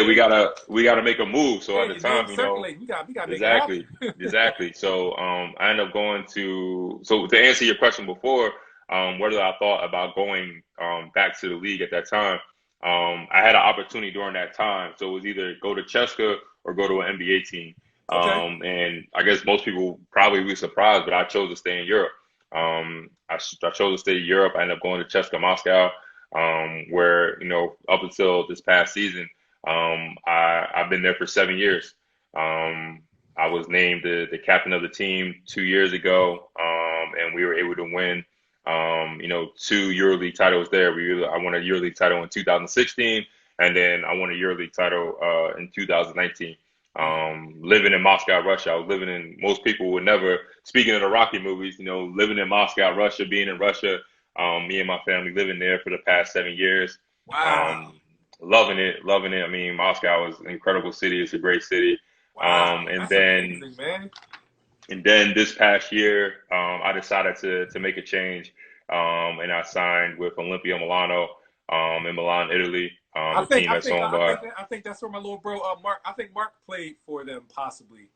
we got yeah, we gotta make a move. So yeah, at the your name time, circulating. We got to make it exactly, happen. exactly. So I ended up going to. So to answer your question before, whether I thought about going back to the league at that time, I had an opportunity during that time. So it was either go to Cheska or go to an NBA team. Okay, And I guess most people probably be surprised, but I chose to stay in Europe. I chose to stay in Europe. I ended up going to Cheska Moscow, where up until this past season, I've been there for 7 years. I was named the captain of the team 2 years ago, and we were able to win, two EuroLeague titles there. I won a EuroLeague title in 2016, and then I won a EuroLeague title in 2019. Living in Moscow, Russia. I was living in, most people would never, speaking of the Rocky movies, living in Moscow, Russia, being in Russia, me and my family living there for the past 7 years. wow, Um, loving it, loving it. I mean, Moscow is an incredible city. It's a great city. wow, And that's then amazing, man. this past year, I decided to make a change, and I signed with Olympia Milano, in Milan, Italy, I the think team I that's think owned I by think that, I think that's where my little bro Mark. I think Mark played for them possibly.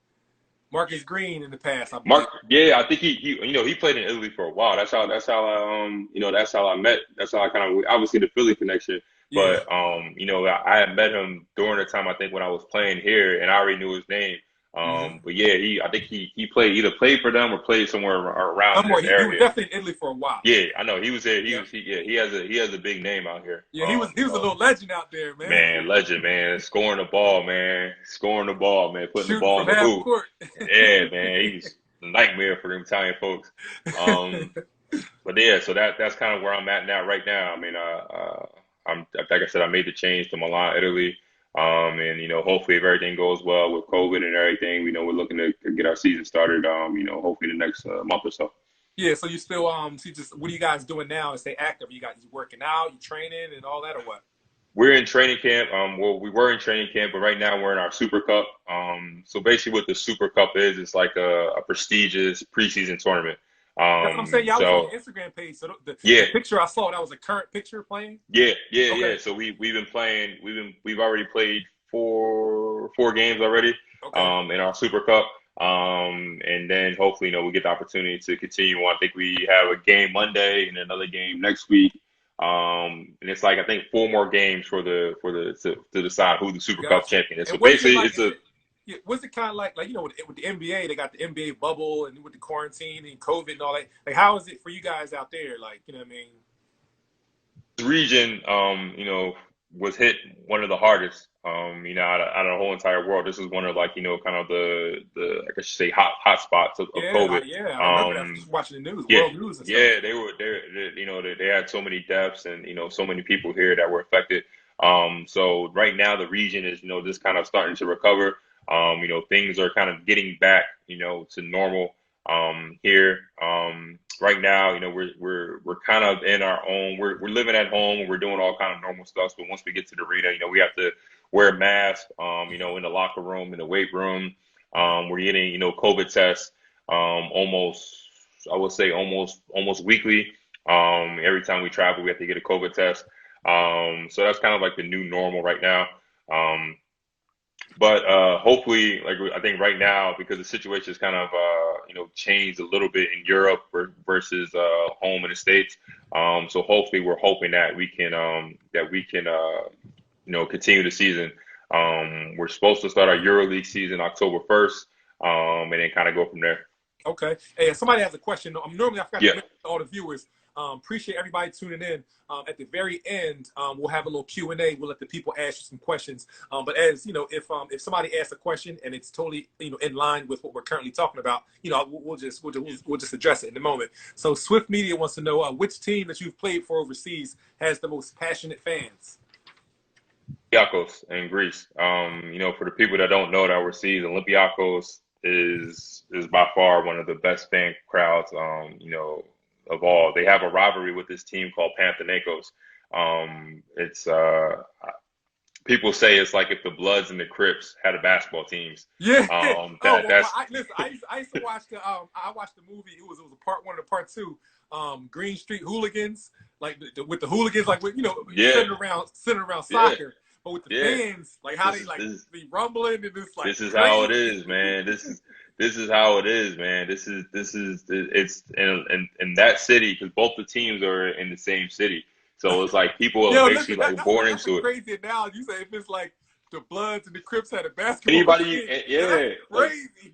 Marcus Green in the past, I believe. Mark. Yeah, I think he played in Italy for a while. That's how I that's how I met. That's how I kind of, obviously, the Philly connection. Yeah. But I had met him during the time, I think, when I was playing here, and I already knew his name. Hmm. But yeah, I think he played for them or played somewhere around in Somewhere this he was area. definitely in Italy for a while. Yeah, I know he was there. Yeah. Yeah, he has a big name out here. Yeah, he was a little legend out there, man. Man, legend, man, scoring the ball, man, putting the Shooting ball from in the half hoop. court. Yeah, man, he's a nightmare for them Italian folks. Um, but yeah, so that's kind of where I'm at now, right now. I mean, I'm, like I said, I made the change to Milan, Italy. And hopefully, if everything goes well with COVID and everything, we're looking to get our season started. Hopefully the next month or so. Yeah, so you still so you just what are you guys doing now to stay active? You working out, you training and all that or what? We're in training camp. Well, we were in training camp, but right now we're in our Super Cup. So basically, what the Super Cup is, it's like a prestigious preseason tournament. That's what I'm saying. Yeah, I was on So your Instagram page. So the yeah, picture I saw, that was a current picture playing. yeah, yeah, Okay. yeah. So we've been playing. We've already played four games already, Okay. in our Super Cup. And then hopefully, we get the opportunity to continue on. I think we have a game Monday and another game next week. And it's like, I think, four more games to decide who the Super Cup Gotcha. champion is. So And what's it basically, like? it's a Yeah, what's it kind of like with the NBA, they got the NBA bubble and with the quarantine and COVID and all that. Like, how is it for you guys out there? Like, you know what I mean? region, was hit one of the hardest. Out of the whole entire world, this is one of, like, kind of the, I guess you say, hot spots of Yeah, COVID. yeah, I remember that. Just watching the news, Yeah, world news and stuff. yeah, they were there. They had so many deaths and so many people here that were affected. So right now the region is just kind of starting to recover. Things are kind of getting back to normal here. Right now, we're kind of in our own. We're living at home. We're doing all kind of normal stuff. But once we get to the arena, we have to wear masks. In the locker room, in the weight room, we're getting COVID tests. Almost, I would say, almost weekly. Every time we travel, we have to get a COVID test. So that's kind of like the new normal right now. Um, but hopefully, like, I think right now, because the situation is kind of changed a little bit in Europe versus home in the States. So hopefully, we're hoping that we can continue the season. We're supposed to start our EuroLeague season October 1st, and then kind of go from there. Okay. Hey, if somebody has a question, normally I forgot to Yeah. mention to all the viewers. Appreciate everybody tuning in. At the very end, we'll have a little Q&A. We'll let the people ask you some questions. But as you know, if somebody asks a question and it's totally in line with what we're currently talking about, we'll just address it in a moment. So Swift Media wants to know which team that you've played for overseas has the most passionate fans. Olympiacos in Greece. For the people that don't know it overseas, Olympiacos is by far one of the best fan crowds, of all. They have a rivalry with this team called Panathinaikos. It's people say it's like if the Bloods and the Crips had a basketball teams. Yeah. That's I used to watch the I watched the movie. It was a part 1 and a part 2. Green Street Hooligans, like with the hooligans, like centered around soccer. But with the fans, like how be rumbling and it's like this is crazy. how it is, man. This is how it is, man. It's in that city because both the teams are in the same city, so it's like people are basically born into it. Crazy analogy. You say if it's like the Bloods and the Crips had a basketball. Anybody, crazy. Like,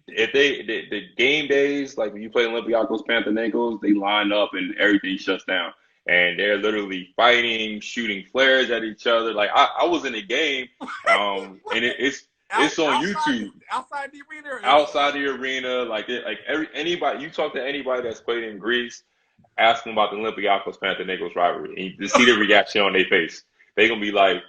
if the game days, like when you play Olympiacos, Panathinaikos, they line up and everything shuts down. And they're literally fighting, shooting flares at each other. Like I was in the game, and it's on YouTube. Outside the arena. Outside the arena, anybody you talk to anybody that's played in Greece, ask them about the Olympiacos Panathinaikos rivalry, and you see the reaction on their face. They're gonna be like,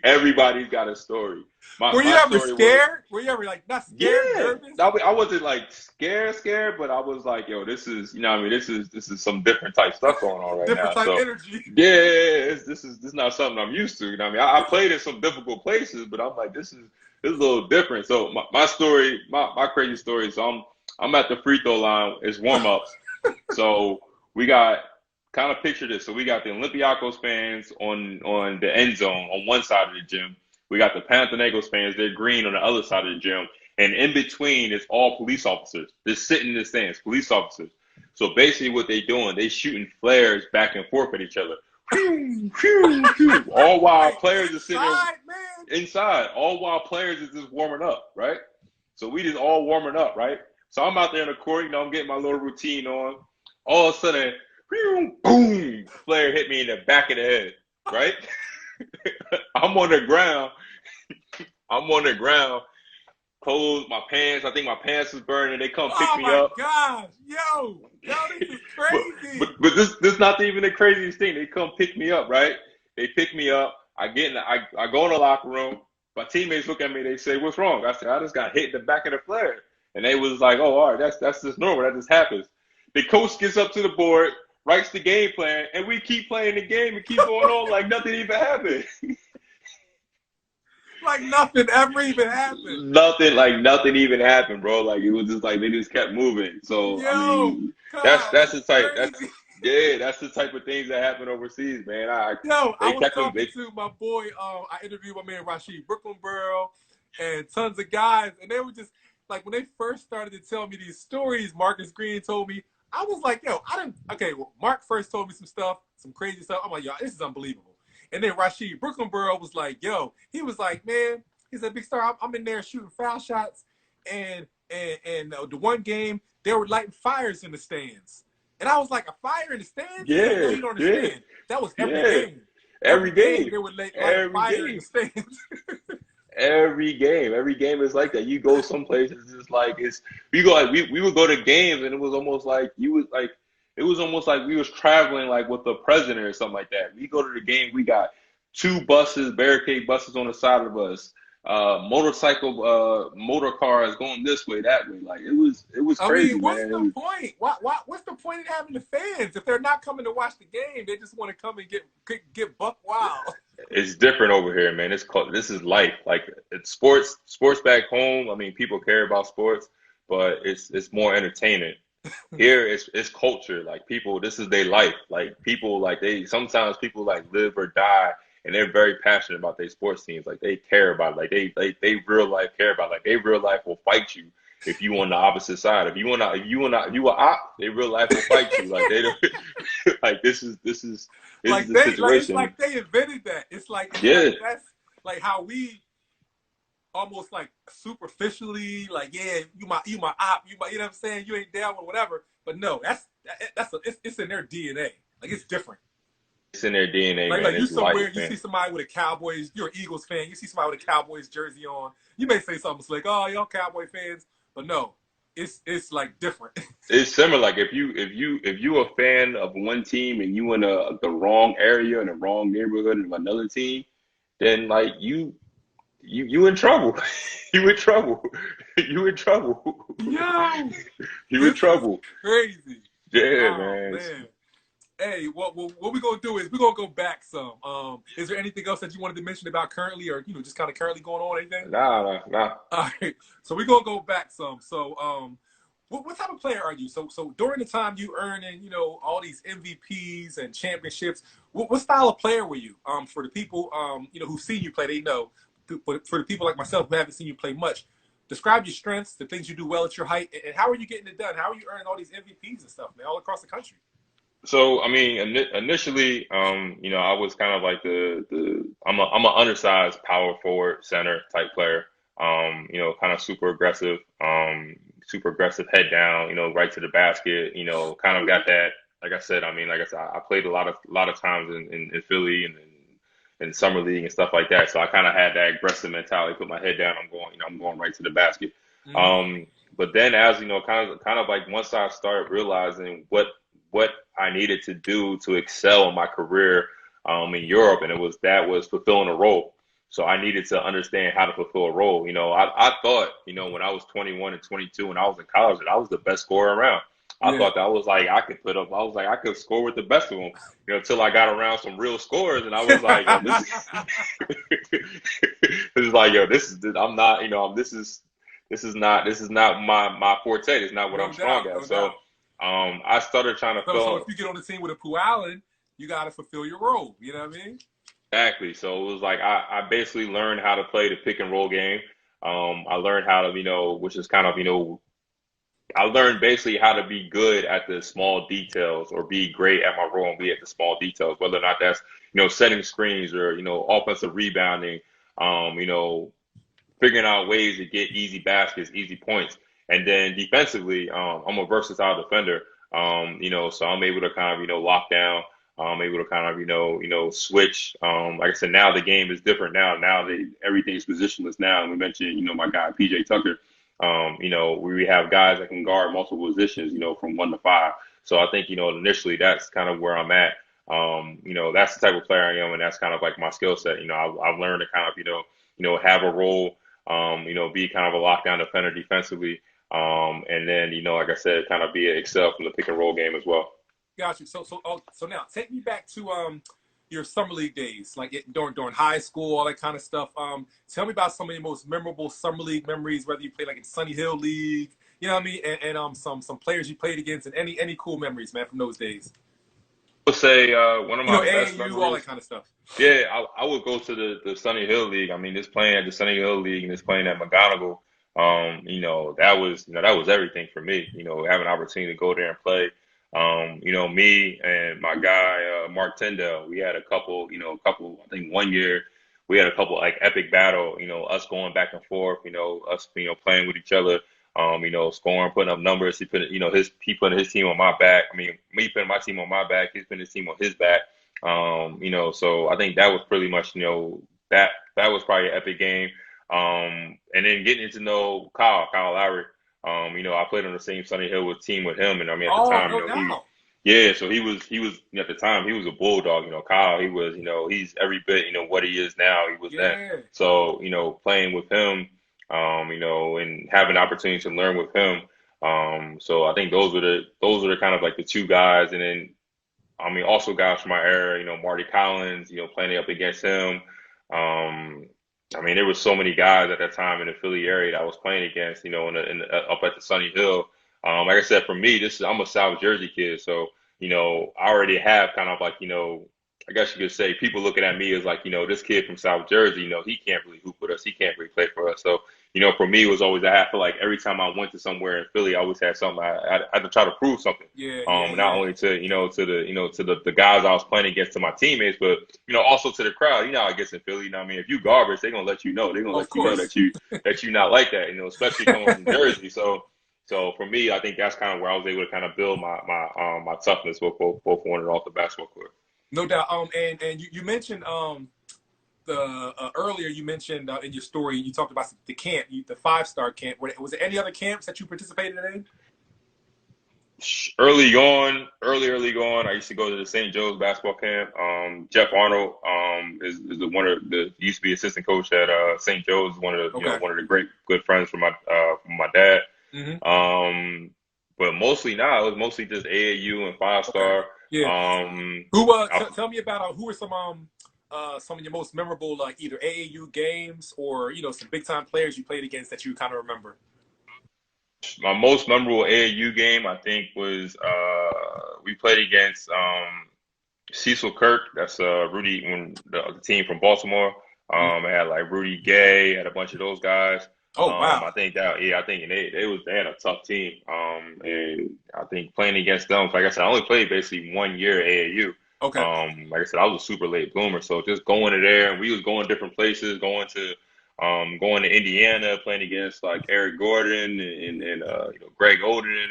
everybody's got a story. Were you ever scared? Were you ever like not scared? Yeah, nervous? I wasn't like scared, but I was like, yo, this is this is some different type stuff going on right different now. Different type energy. Yeah, this is not something I'm used to. I played in some difficult places, but I'm like, this is a little different. So my story, my crazy story. So I'm at the free throw line. It's warm ups. So we got. Kind of picture this. So we got the Olympiacos fans on the end zone on one side of the gym. We got the Panathinaikos fans, they're green on the other side of the gym. And in between, it's all police officers. They're sitting in the stands, police officers. So basically what they're doing, they shooting flares back and forth at each other. All while players are sitting inside. All while players is just warming up, right? So we just all warming up, right? So I'm out there in the court, I'm getting my little routine on. All of a sudden, boom! Flare hit me in the back of the head, right? I'm on the ground. Clothes, my pants. I think my pants was burning. They come pick me up. Oh my gosh, yo, this is crazy. But this not even the craziest thing. They come pick me up, right? They pick me up. I go in the locker room. My teammates look at me. They say, "What's wrong?" I said, "I just got hit in the back of the flare." And they was like, "Oh, all right, that's just normal. That just happens." The coach gets up to the board, writes the game plan, and we keep playing the game and keep going on like nothing even happened. Like nothing ever even happened. Nothing even happened, bro. Like it was just like they just kept moving. So that's the type. That's the type of things that happen overseas, man. I was talking to my boy. I interviewed my man Rashid Brooklynborough and tons of guys, and they were just like when they first started to tell me these stories. Marcus Green told me. I was like, yo, Mark first told me some stuff, some crazy stuff. I'm like, yo, this is unbelievable. And then Rashid Brooklynborough was like, yo, he was like, man, he said, Big Star, I'm in there shooting foul shots. And the one game, they were lighting fires in the stands. And I was like, a fire in the stands? Yeah. You don't understand. Yeah. That was every game. Every game. They would light fire in the stands. Every game is like that. You go some places, it's like we would go to games and it was almost like we was traveling like with the president or something like that. We go to the game, we got 2 buses, barricade buses on the side of us, motor cars going this way, that way. Like it was crazy. What's the point? What's the point of having the fans if they're not coming to watch the game? They just want to come and get buck wild. It's different over here, man. This is life. Like it's sports back home. I mean, people care about sports, but it's more entertainment. Here it's culture. Like people, this is their life. Like people, sometimes people like live or die, and they're very passionate about their sports teams. Like they care about it. Like they real life care about it. Like they real life will fight you if you on the opposite side. If you are op, they real life will fight you. Like they don't, like this is the situation. Like they invented that. It's like that's like how we almost like superficially, like, yeah, you my op, you know what I'm saying? You ain't down with whatever. But no, it's in their DNA. Like it's different. It's in their DNA, Like man. you It's life, somewhere, you man. see somebody with a Cowboys, you're an Eagles fan, you see somebody with a Cowboys jersey on, you may say something like, oh, y'all Cowboy fans, but no, it's like different. It's similar. Like if you a fan of one team and you in the wrong area in the wrong neighborhood of another team, then like you in trouble. You in trouble. You in trouble. Yo, You in this is trouble. crazy. Yeah, Oh man. man. Hey, what we gonna do is we're gonna go back some. Is there anything else that you wanted to mention about currently, or just kind of currently going on? Anything? Nah, nah, nah. All right, so we're gonna go back some. So, what type of player are you? So during the time you earning, all these MVPs and championships, what style of player were you? For the people, who've seen you play, they know. But for the people like myself who haven't seen you play much, describe your strengths, the things you do well at your height, and how are you getting it done? How are you earning all these MVPs and stuff, man, all across the country? So I mean, initially, I was kind of like I'm an undersized power forward center type player. Kind of super aggressive, head down. Right to the basket. Kind of got that. Like I said, I played a lot of times in Philly and in summer league and stuff like that. So I kind of had that aggressive mentality. Put my head down. I'm going right to the basket. Mm-hmm. Um, but then as kind of like once I started realizing what I needed to do to excel in my career in Europe, and that was fulfilling a role. So I needed to understand how to fulfill a role. I thought, when I was 21 and 22 and I was in college, that I was the best scorer around. I Yeah. thought that was like I was like I could score with the best of them, until I got around some real scorers, and I was like, yo, this this is like, yo, this is I'm not, this is not my forte. This is not what I'm No strong doubt, at. no So doubt. I started trying to So if fill you get on the team with a Pooh Allen, you got to fulfill your role. You know what I mean? exactly. So it was like I basically learned how to play the pick and roll game. I learned how to, which is kind of, I learned basically how to be good at the small details or be great at my role and be at the small details, whether or not that's, setting screens or, offensive rebounding, figuring out ways to get easy baskets, easy points. And then defensively, I'm a versatile defender. So I'm able to kind of, lock down. I'm able to kind of, switch. Like I said, now the game is different now. Now everything's positionless now. And we mentioned, my guy, PJ Tucker. We have guys that can guard multiple positions, from 1 to 5. So I think, initially that's kind of where I'm at. That's the type of player I am, and that's kind of like my skill set. I've learned to kind of, have a role, be kind of a lockdown defender defensively. And then, like I said, kind of be an excel from the pick and roll game as well. Got you. So now take me back to your summer league days, like during high school, all that kind of stuff. Tell me about some of your most memorable summer league memories, whether you played like in Sunny Hill League, you know what I mean, and some players you played against, and any cool memories, man, from those days. I would say one of my best AAU, all that memories. kind of stuff. Yeah, I would go to the Sunny Hill League. I mean, just playing at the Sunny Hill League and just playing at McGonigal, that was everything for me. Having an opportunity to go there and play. Me and my guy Mark Tyndall, we had a couple. I think one year we had a couple like epic battle. Us going back and forth. Us playing with each other. Scoring, putting up numbers. He putting his team on my back. I mean, me putting my team on my back. He's putting his team on his back. So I think that was pretty much, that was probably an epic game. And then getting to know Kyle Lowry. I played on the same Sunny Hill team with him, and I mean at the Oh, time, no doubt. yeah, so he was at the time he was a bulldog. Kyle, he was, he's every bit, what he is now. He was then. Yeah. So playing with him, and having the opportunity to learn with him. So I think those are the kind of like the two guys, and then I mean, also guys from my era, Marty Collins, playing up against him. Um, I mean, there was so many guys at that time in the Philly area that I was playing against, up at the Sunny Hill. Like I said, for me, I'm a South Jersey kid, so I already have kind of like I guess you could say people looking at me as like, this kid from South Jersey, he can't really hoop with us. He can't really play for us. So, for me, it was always, I feel like every time I went to somewhere in Philly, I always had something. I had to try to prove something. Yeah, yeah, Not yeah. only to, the guys I was playing against, to my teammates, but, also to the crowd. You know how it gets in Philly. I mean, if you garbage, they're going to let you know. They're going to Of let you know course. that you not like that, especially coming from Jersey. So for me, I think that's kind of where I was able to kind of build my toughness both on and off the basketball court. No doubt. And you mentioned the earlier you mentioned in your story you talked about the camp, the 5-star camp. Was there any other camps that you participated in? Early on, I used to go to the St. Joe's basketball camp. Jeff Arnold is the one of the used to be assistant coach at St. Joe's. One of the Okay. one of the great good friends from my dad. Hmm. But mostly now it was mostly just AAU and five Okay. star. Yeah. Um, Who I, tell me about who are some of your most memorable like either AAU games or some big time players you played against that you kind of remember? my most memorable AAU game I think was we played against Cecil Kirk. That's Rudy when the team from Baltimore. Mhm. I had like Rudy Gay, had a bunch of those guys. Oh wow. I think that I think they had a tough team. And I think playing against them, like I said, I only played basically 1 year AAU. Okay. Like I said, I was a super late bloomer, so just going to there, and we was going different places, going to Indiana, playing against like Eric Gordon and Greg Oden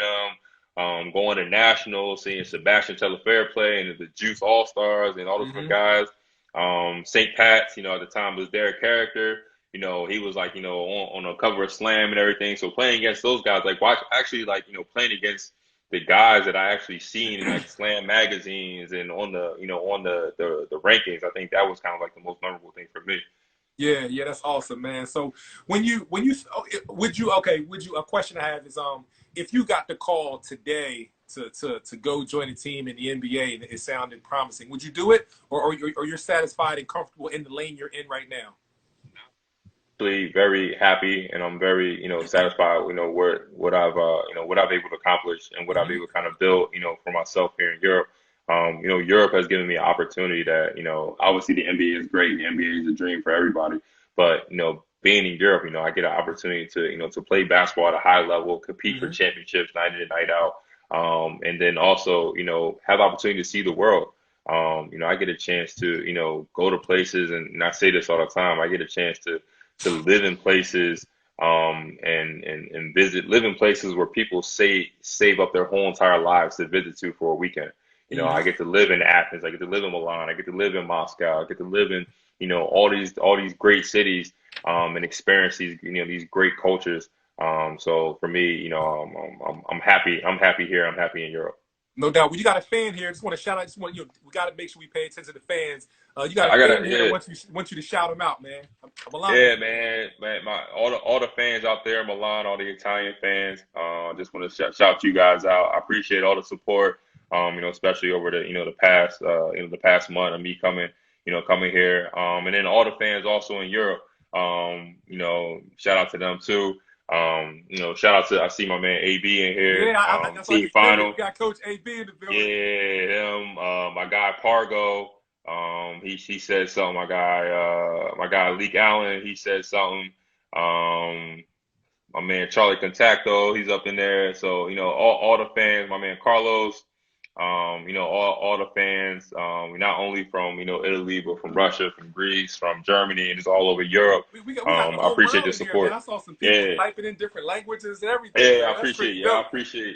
and going to nationals, seeing Sebastian Telefair play and the Juice All Stars and all those different Hmm. guys. St. Pat's, at the time was their character. He was like, on the cover of Slam and everything. So playing against those guys, like watch actually like, playing against the guys that I actually seen in like Slam magazines and on the rankings. I think that was kind of like the most memorable thing for me. Yeah, yeah, that's awesome, man. So would you a question I have is if you got the call today to go join a team in the NBA and it sounded promising, would you do it or you're satisfied and comfortable in the lane you're in right now? Actually very happy and I'm very, satisfied, what I've able to accomplish and what I've Hmm. able to kind of build, for myself here in Europe. Europe has given me an opportunity that, obviously the NBA is great and the NBA is a dream for everybody. But, being in Europe, I get an opportunity to, to play basketball at a high level, compete for Hmm. championships night in and night out. And then also, have the opportunity to see the world. I get a chance to, go to places and I say this all the time, I get a chance to live in places and live in places where people save up their whole entire lives to visit to for a weekend. I Hmm. get to live in Athens, I get to live in Milan, I get to live in Moscow, I get to live in, all these great cities and experience these great cultures. So for me, I'm happy. I'm happy here. I'm happy in Europe. No doubt. Well, you got a fan here. Just want to shout out. Just want we got to make sure we pay attention to the fans. You got a I fan gotta, here. yeah. Want you to shout them out, man. I'm Milano. Yeah, man, all the fans out there in Milan, all the Italian fans. Just want to shout you guys out. I appreciate all the support. Especially over the past month of me coming here. And then all the fans also in Europe. Shout out to them too. Shout out to I see my man AB in here. Yeah, that's what I Team just figured. final. We got Coach AB in the building. Yeah, him. My guy Pargo. He said something. My guy Leek Allen. He said something. My man Charlie Contacto. He's up in there. So all the fans. My man Carlos. All the fans. Not only from Italy, but from Russia, from Greece, from Germany, and just all over Europe. We got the I whole appreciate world the in here, man. support. I saw some people Yeah. typing in different languages and everything, Yeah, man. I That's appreciate. pretty Yeah, dope.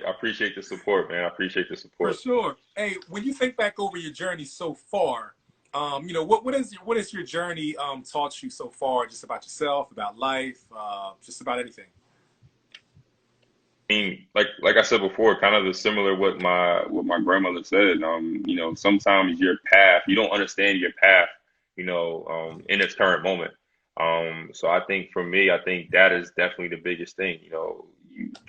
I appreciate the support, man. I appreciate the For support. sure. Hey, when you think back over your journey so far, what is your journey taught you so far, just about yourself, about life, just about anything? Mean, like I said before, kind of the similar what my grandmother said. Sometimes your path, you don't understand your path, in its current moment. So I think for me, I think that is definitely the biggest thing.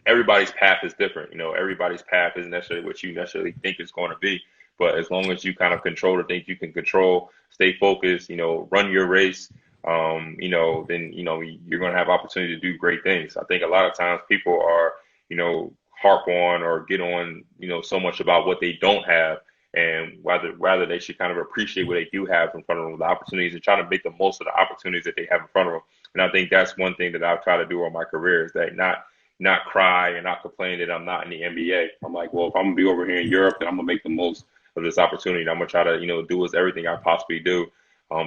Everybody's path is different. Everybody's path isn't necessarily what you necessarily think it's going to be. But as long as you kind of control the things you can control, stay focused, run your race, then you're going to have opportunity to do great things. I think a lot of times people are harp on or get on, so much about what they don't have and rather they should kind of appreciate what they do have in front of them, the opportunities, and try to make the most of the opportunities that they have in front of them. And I think that's one thing that I've tried to do in my career is that not cry and not complain that I'm not in the NBA. I'm like, well, if I'm gonna be over here in Europe, then I'm gonna make the most of this opportunity. I'm gonna try to, do everything I possibly do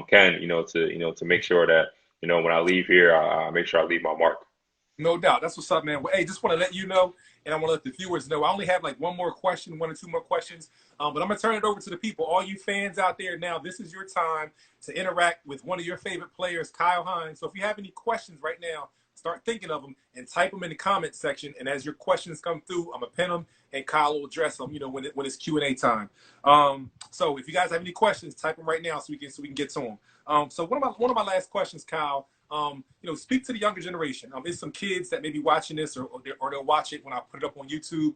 can, to make sure that, when I leave here, I make sure I leave my mark. No doubt. That's what's up, man. Well, hey, just want to let you know, and I want to let the viewers know. I only have like one or two more questions, but I'm going to turn it over to the people. All you fans out there now, this is your time to interact with one of your favorite players, Kyle Hines. So if you have any questions right now, start thinking of them and type them in the comments section. And as your questions come through, I'm going to pin them, and Kyle will address them, when it's Q&A time. So if you guys have any questions, type them right now so we can get to them. So one of my last questions, Kyle, speak to the younger generation. There's some kids that may be watching this or they'll watch it when I put it up on YouTube.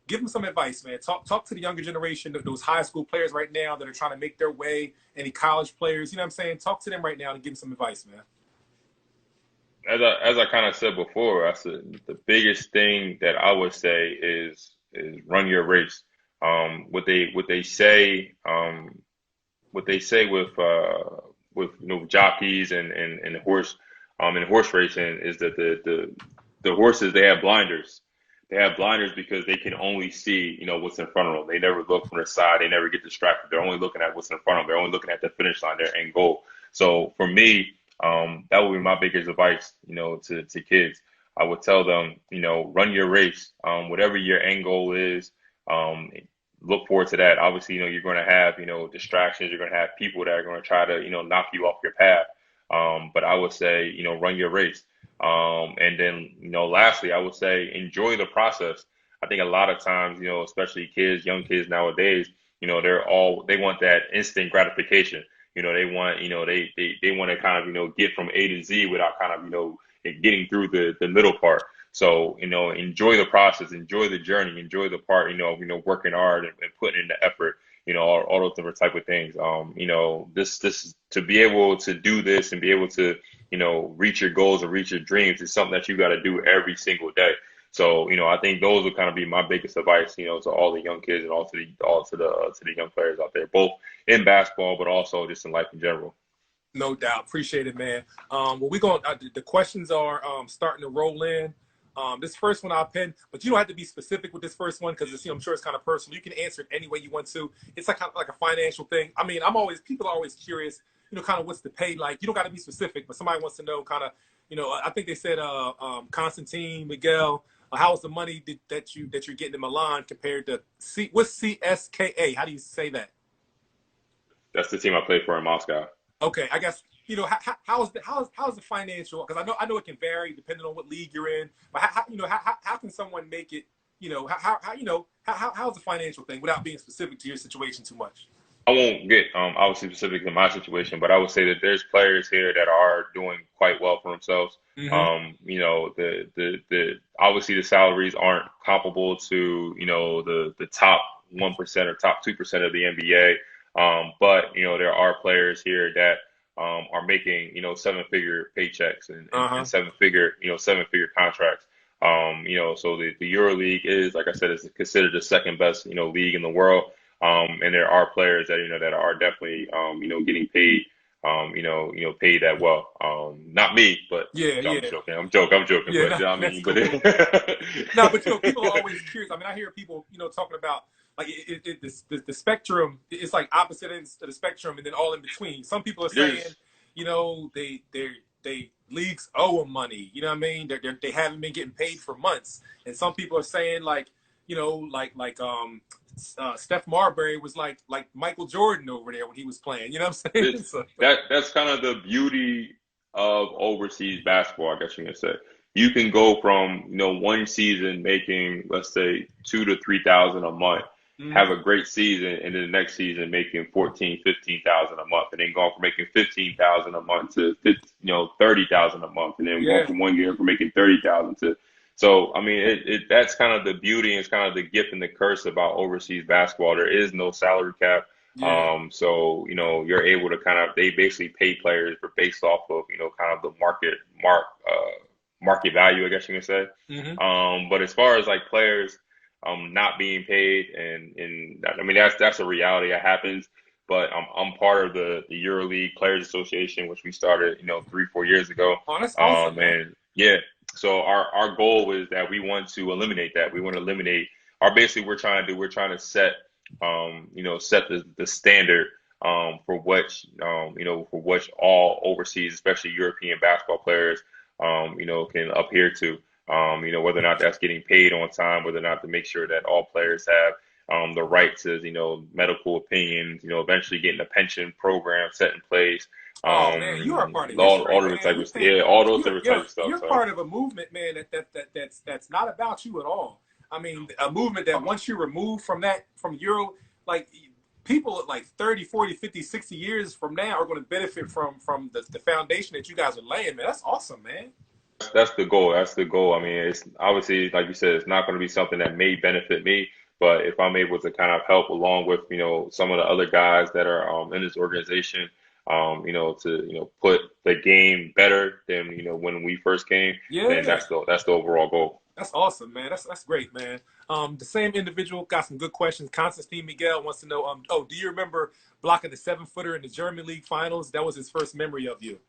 Give them some advice, man. Talk to the younger generation, those high school players right now that are trying to make their way, any college players, you know what I'm saying? Talk to them right now and give them some advice, man. As I kind of said before, I said the biggest thing that I would say is run your race. What they say with jockeys and horse racing is that the horses, they have blinders. They have blinders because they can only see what's in front of them. They never look from the side. They never get distracted. They're only looking at what's in front of them. They're only looking at the finish line, their end goal. So for me, that would be my biggest advice, to kids. I would tell them, run your race. Whatever your end goal is, look forward to that. Obviously, you're going to have, distractions. You're going to have people that are going to try to, knock you off your path. But I would say, run your race. And then, lastly, I would say enjoy the process. I think a lot of times, especially young kids nowadays, they want that instant gratification. They want, they want to kind of, get from A to Z without kind of, getting through the middle part. So, enjoy the process, enjoy the journey, enjoy the part, working hard and putting in the effort, all those different type of things. This to be able to do this and be able to, reach your goals or reach your dreams is something that you got to do every single day. So, I think those would kind of be my biggest advice, to all the young kids and all to the young players out there, both in basketball, but also just in life in general. No doubt. Appreciate it, man. Well, the questions are starting to roll in. This first one I'll pin, but you don't have to be specific with this first one because I'm sure it's kind of personal. You can answer it any way you want to. It's like kind of like a financial thing. I mean, people are always curious, kind of what's the pay like. You don't got to be specific, but somebody wants to know kind of, I think they said Constantine, Miguel, how's the money that you're getting in Milan compared to what's CSKA? How do you say that? That's the team I played for in Moscow. Okay, I guess how's the financial? Because I know it can vary depending on what league you're in. But how can someone make it? How's the financial thing without being specific to your situation too much? I won't get obviously specific to my situation, but I would say that there's players here that are doing quite well for themselves. Mm-hmm. The obviously the salaries aren't comparable to the top 1% or top 2% of the NBA. But there are players here that are making 7-figure paychecks and seven-figure contracts. So the EuroLeague is, like I said, is considered the second best league in the world. And there are players that that are definitely getting paid paid that well. Not me, but I'm joking. Yeah, but I mean, cool. No, but people are always curious. I mean, I hear people talking about like the spectrum. It's like opposite ends of the spectrum, and then all in between. Some people are saying, they leagues owe them money. You know what I mean? They haven't been getting paid for months, and some people are saying like Steph Marbury was like Michael Jordan over there when he was playing. You know what I'm saying? That's kind of the beauty of overseas basketball, I guess you can say. You can go from one season making, let's say, $2,000 to $3,000 a month, have a great season, and then the next season making $14,000, $15,000 a month, and then going from making $15,000 a month to $30,000 a month, and then going from 1 year from making $30,000 to. So I mean, that's kind of the beauty and it's kind of the gift and the curse about overseas basketball. There is no salary cap. Yeah. So you're able to they basically pay players based off of kind of the market value, I guess you can say. Mm-hmm. But as far as like players, not being paid, and I mean that's a reality that happens. But I'm part of the EuroLeague Players Association, which we started 3-4 years ago. Oh, that's awesome, man. And yeah, so our goal was that we want to eliminate that. We want to eliminate our basically we're trying to set set the standard for which for which all overseas, especially European basketball players can adhere to. Whether or not that's getting paid on time, whether or not to make sure that all players have the right to, medical opinions, eventually getting a pension program set in place, Oh man, you are part of history, all those man. type of, yeah, all those different types of stuff. You're So part of a movement, man. That's not about you at all. I mean, a movement that once you're removed from Euro, like people at like 30, 40, 50, 60 years from now are going to benefit from the foundation that you guys are laying, man. That's awesome, man. that's the goal. That's the goal. I mean, it's obviously, like you said, it's not going to be something that may benefit me, but if I'm able to kind of help along with, some of the other guys that are in this organization, to put the game better than when we first came, then Yeah. that's the overall goal. That's awesome, man. That's great, man. The same individual got some good questions. Constantine Miguel wants to know, do you remember blocking the 7-footer in the German League finals? That was his first memory of you.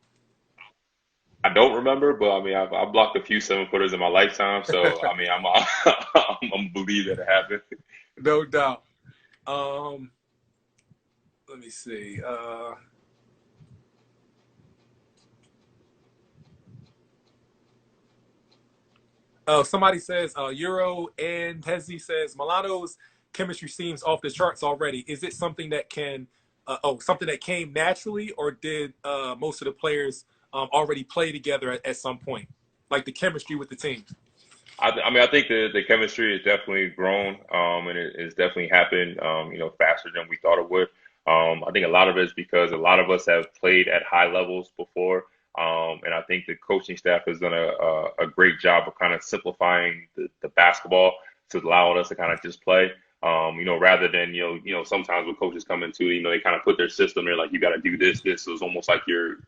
I don't remember, but I mean, I blocked a few 7-footers in my lifetime, so I mean, I'm believe that it happened. No doubt. Let me see. Somebody says Euro and Hezi says Milano's chemistry seems off the charts already. Is it something that something that came naturally, or did most of the players already play together at some point, like the chemistry with the team? I mean, I think the chemistry has definitely grown, and it's definitely happened, faster than we thought it would. I think a lot of it is because a lot of us have played at high levels before, and I think the coaching staff has done a great job of kind of simplifying the basketball to allow us to kind of just play. Rather than sometimes when coaches come into they kind of put their system there like you got to do this. So it's almost like you're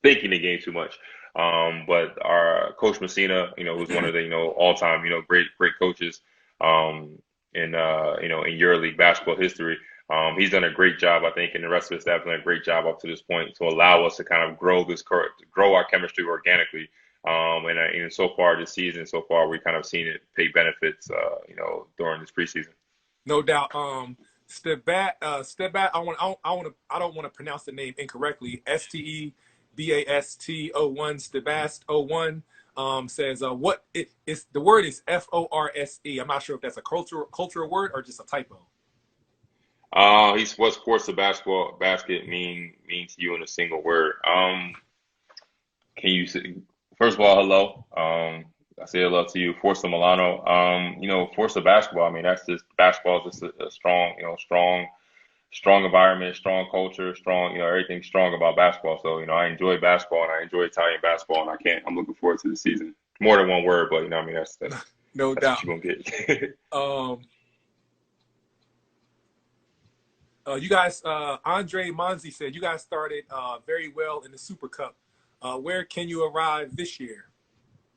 thinking the game too much. But our coach Messina, who's one of the all-time great coaches in EuroLeague basketball history. He's done a great job, I think, and the rest of the staff done a great job up to this point to allow us to kind of grow our chemistry organically. And so far this season, we kind of seen it pay benefits, during this preseason. No doubt. Stebat, I don't want to pronounce the name incorrectly. STEBAST01 Stebast01 says what it is. The word is FORSE. I'm not sure if that's a cultural word or just a typo. What sports the basketball basket mean to you in a single word? Can you say, first of all, hello? I say hello to you, Forza Milano. Forza basketball. I mean, that's just basketball is just a strong, strong environment, strong culture, strong, everything strong about basketball. So, I enjoy basketball and I enjoy Italian basketball, and I'm looking forward to the season. More than one word, but I mean, that's no that's doubt. what you're gonna get. You guys, Andre Monzi said you guys started very well in the Super Cup. Where can you arrive this year?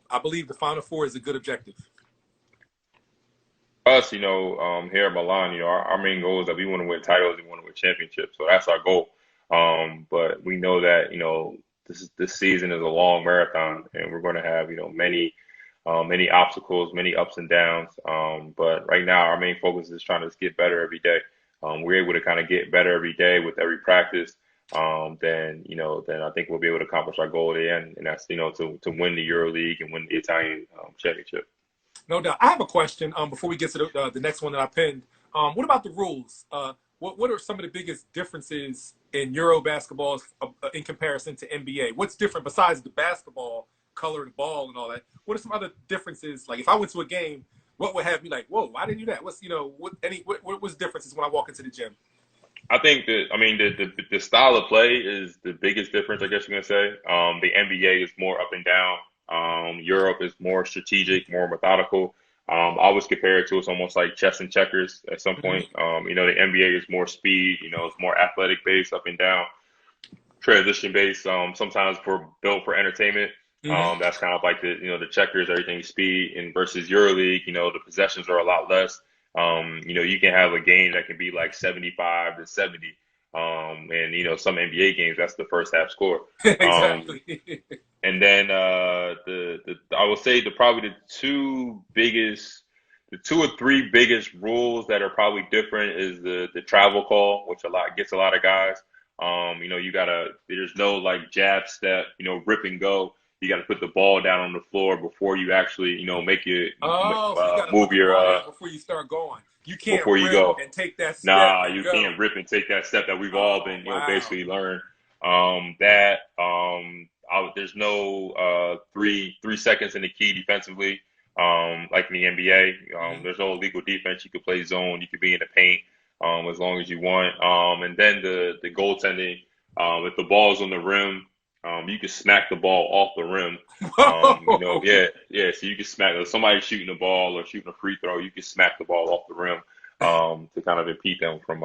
I believe the Final Four is a good objective. Us, here at Milan, our main goal is that we want to win titles, we want to win championships. So that's our goal. But we know that, this season is a long marathon and we're going to have, many obstacles, many ups and downs. But right now, our main focus is trying to get better every day. We're able to kind of get better every day with every practice. Then I think we'll be able to accomplish our goal at the end, and that's to win the EuroLeague and win the Italian championship. No doubt. I have a question before we get to the next one that I pinned. What about the rules? What are some of the biggest differences in Euro basketball in comparison to NBA? What's different besides the basketball color of the ball and all that? What are some other differences? Like if I went to a game, what would have me like, whoa, why did you do that? What was differences when I walk into the gym? I think the style of play is the biggest difference, I guess you're gonna say. The NBA is more up and down. Europe is more strategic, more methodical. I always compare it to it's almost like chess and checkers at some point. The NBA is more speed, it's more athletic based, up and down, transition based. Sometimes built for entertainment. That's kind of like the checkers, everything speed, and versus EuroLeague, the possessions are a lot less. You can have a game that can be like 75-70. And some NBA games, that's the first half score. Um, Exactly. and then the I would say probably the two or three biggest rules that are probably different is the travel call, which gets a lot of guys. There's no like jab step, rip and go. You got to put the ball down on the floor before you actually, make your Oh, so you got to put move the your ball down before you start going. You can't before you rip go. and take that step Nah, and you go. can't rip and take that step that we've all Oh, been, wow. basically learned. There's no 3 seconds in the key defensively, like in the NBA. Hmm. There's no illegal defense. You could play zone. You could be in the paint, as long as you want. And then the goaltending. If the ball's on the rim, you can smack the ball off the rim. Whoa. Yeah, yeah. So you can smack if somebody's shooting the ball or shooting a free throw. You can smack the ball off the rim, to kind of impede them from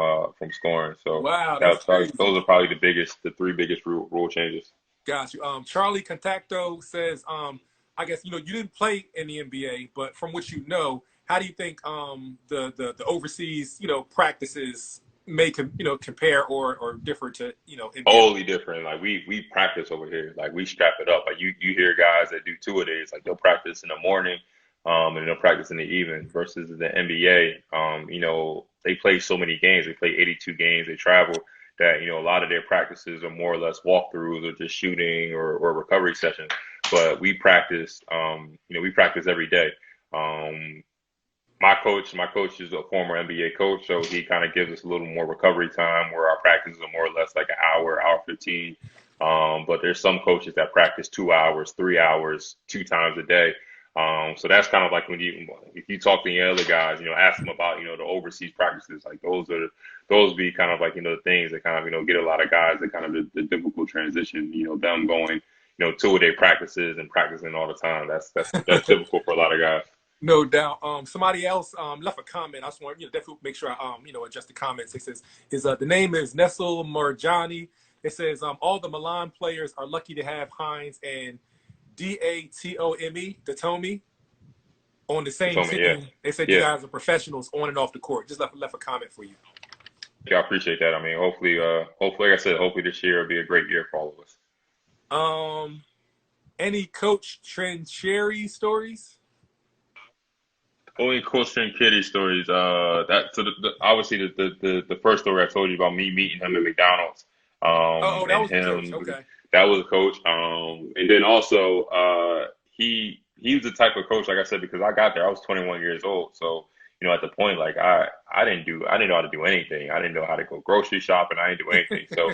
scoring. So Wow, that's crazy. those are probably the three biggest rule changes. Got you. Charlie Contacto says, I guess you didn't play in the NBA, but from what you know, how do you think the overseas practices may compare or differ to NBA? Totally different. Like we practice over here. Like we strap it up. Like you hear guys that do 2 a days. Like they'll practice in the morning, and they'll practice in the evening. Versus the NBA, they play so many games. They play 82 games. They travel. That a lot of their practices are more or less walkthroughs or just shooting or recovery sessions. But we practice every day. Um, my coach is a former NBA coach, so he kind of gives us a little more recovery time where our practices are more or less like an hour 15. But there's some coaches that practice 2 hours, 3 hours, 2 times a day. So that's kind of like if you talk to the other guys, ask them about, the overseas practices. Like those be kind of like, the things that kind of, get a lot of guys that kind of the difficult transition, them going, 2 a day practices and practicing all the time. That's typical for a lot of guys. No doubt. Somebody else left a comment. I just want definitely make sure I adjust the comments. It says the name is Nestle Marjani. It says all the Milan players are lucky to have Hines and Datome on the You same told me, yeah, team. They said you yeah. guys are professionals on and off the court. Just left a comment for you. Yeah, I appreciate that. I mean, hopefully, like I said, hopefully this year will be a great year for all of us. Um, any Coach Trincherry stories? Only Coach and Kitty stories. Obviously the first story I told you about me meeting him at McDonald's. Oh, that And was the coach. him Okay. that was a coach. And then also he was the type of coach, like I said, because I got there, I was 21 years old. So at the point, like I didn't know how to do anything. I didn't know how to go grocery shopping. I didn't do anything. So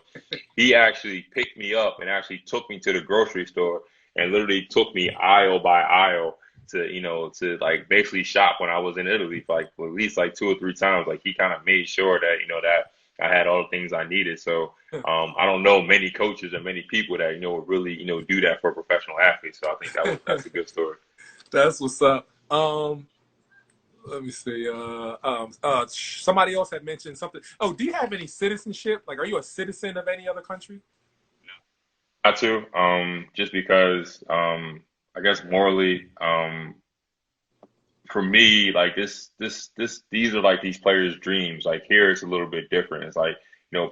he actually picked me up and actually took me to the grocery store and literally took me aisle by aisle to like basically shop when I was in Italy for like at least like 2 or 3 times. Like he kind of made sure that that I had all the things I needed. So I don't know many coaches or many people that would really do that for a professional athlete. So I think that's a good story. That's what's up. Let me see. Somebody else had mentioned something. Oh, do you have any citizenship? Like, are you a citizen of any other country? Not to just because I guess morally for me, like these are like these players' dreams. Like here, it's a little bit different. It's like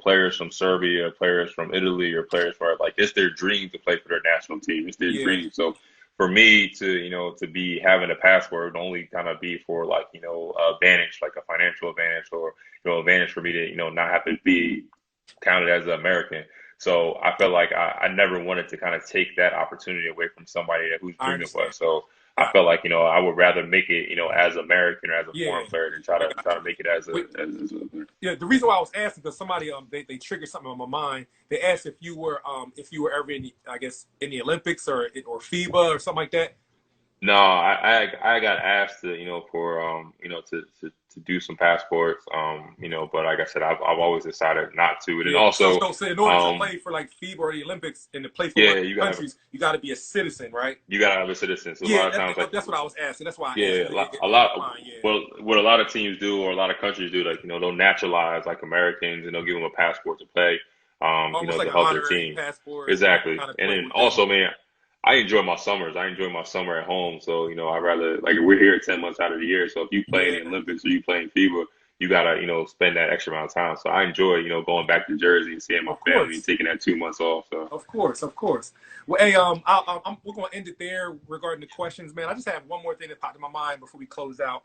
players from Serbia, players from Italy, or players for like it's their dream to play for their national team. It's their Yeah, dream. So for me to to be having a passport would only kind of be for like advantage, like a financial advantage, or advantage for me to not have to be counted as an American. So I felt like I never wanted to kind of take that opportunity away from somebody whose I dream it was. understand. So I Yeah, felt like I would rather make it as American or as a yeah, foreign player than I got try you. to make it as Wait, as a yeah, the reason why I was asking because somebody they triggered something on my mind. They asked if you were ever in I guess in the Olympics or FIBA or something like that. No, I got asked to for to do some passports but like I said I've always decided not to. And then Yeah. So, also so in order to um play for like FIBA or the Olympics and to play for one yeah, of the countries, you got to be a citizen, right? you gotta have a citizen. So a Yeah, lot of times like that's what I was asking. That's why I asked yeah, because a it was lot. mine. Yeah, Well, what a lot of teams do, or a lot of countries do, like they'll naturalize like Americans, and they'll give them a passport to play, almost like to an help their honorary team. passport, Exactly, kind of and play then with them. also, man, I enjoy my summers. I enjoy my summer at home. So, I rather like we're here 10 months out of the year. So if you play in Yeah, the Olympics or you play in FIBA, you gotta, spend that extra amount of time. So I enjoy, going back to Jersey and seeing my of family and course. taking that 2 months off. So Of course, of course. Well, hey, we're going to end it there regarding the questions, man. I just have one more thing that popped in my mind before we close out.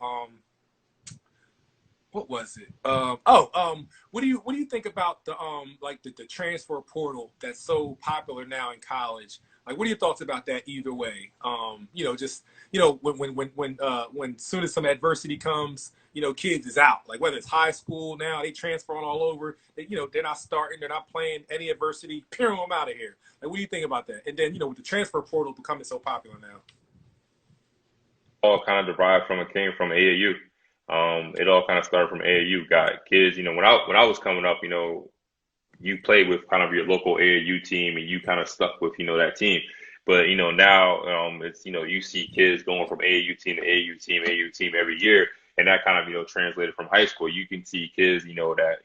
What was it? What do you think about the like the transfer portal that's so popular now in college? Like, what are your thoughts about that? Either way, just when soon as some adversity comes, kids is out. Like whether it's high school now, they transfer on all over. They're not starting, they're not playing any adversity. Peering them out of here. Like, what do you think about that? And then with the transfer portal becoming so popular now. all kind of derived from it came from AAU. It all kind of started from AAU. Got kids, when I was coming up, you played with kind of your local AAU team and you kind of stuck with, that team. But, now it's, you see kids going from AAU team to AAU team, AAU team every year. And that kind of, translated from high school. You can see kids, that,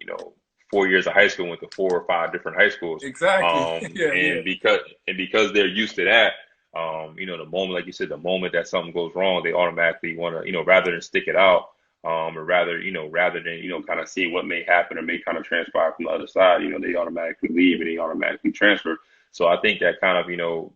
4 years of high school went to 4 or 5 different high schools. Exactly. Yeah, yeah. And because they're used to that, the moment, like you said, the moment that something goes wrong, they automatically want to, rather than stick it out, or rather than, kind of see what may happen or may kind of transpire from the other side, they automatically leave and they automatically transfer. So I think that kind of,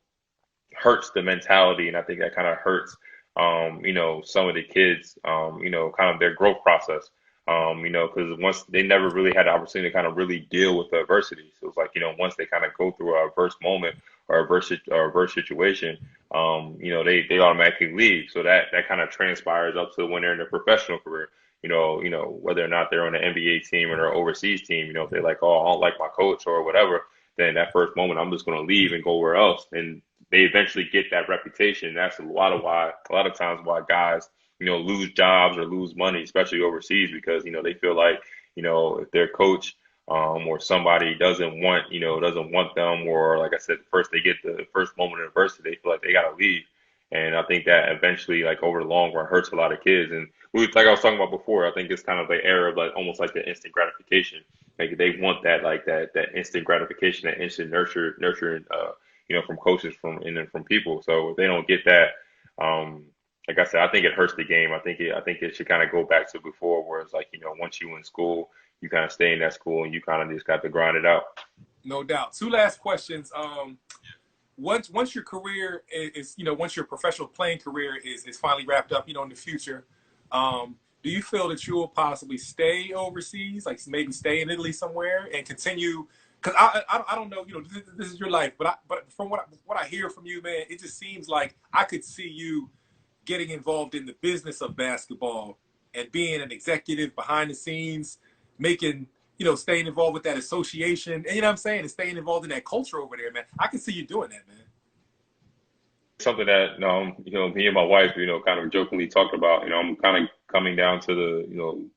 hurts the mentality, and I think that kind of hurts, some of the kids, kind of their growth process. Because once they never really had the opportunity to kind of really deal with the adversity. So it's like, once they kind of go through a adverse moment or a adverse situation, they automatically leave. So that kind of transpires up to when they're in their professional career. Whether or not they're on an NBA team or an overseas team, if they're like, oh, I don't like my coach or whatever, then that first moment, I'm just going to leave and go where else. And they eventually get that reputation. That's a lot of times why guys, lose jobs or lose money, especially overseas, because, they feel like, if their coach, or somebody doesn't want them, or like I said, first they get the first moment of adversity, they feel like they got to leave. And I think that eventually, like over the long run, hurts a lot of kids. And like I was talking about before, I think it's kind of the era of like almost like the instant gratification. Like they want that, like that instant gratification, that instant nurturing, from coaches, and then from people. So if they don't get that, like I said, I think it hurts the game. I think it should kind of go back to before, where it's like, once you in school, you kind of stay in that school and you kind of just got to grind it out. No doubt. Two last questions. Once your career is once your professional playing career is finally wrapped up, in the future, do you feel that you will possibly stay overseas, like maybe stay in Italy somewhere and continue? Because I don't know, this is your life, but from what I hear from you, man, it just seems like I could see you getting involved in the business of basketball and being an executive behind the scenes, making, staying involved with that association, and you know what I'm saying, and staying involved in that culture over there, man. I can see you doing that, man. Something that, me and my wife, kind of jokingly talked about. I'm kind of coming down to the,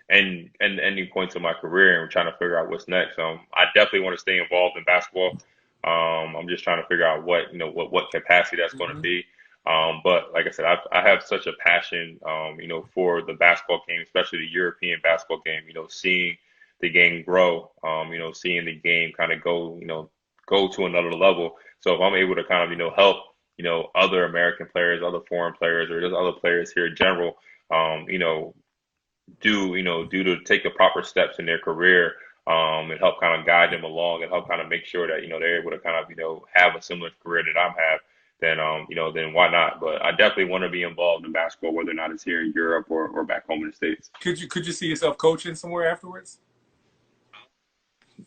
and ending points of my career and trying to figure out what's next. I definitely want to stay involved in basketball. I'm just trying to figure out what capacity that's going to Mm-hmm. be. But like I said, I have such a passion, for the basketball game, especially the European basketball game. Seeing the game grow, seeing the game kind of go to another level. So if I'm able to kind of, help, other American players, other foreign players, or just other players here in general, do to take the proper steps in their career, and help kind of guide them along and help kind of make sure that, they're able to kind of, have a similar career that I have, then why not? But I definitely want to be involved in basketball, whether or not it's here in Europe or back home in the States. Could you see yourself coaching somewhere afterwards?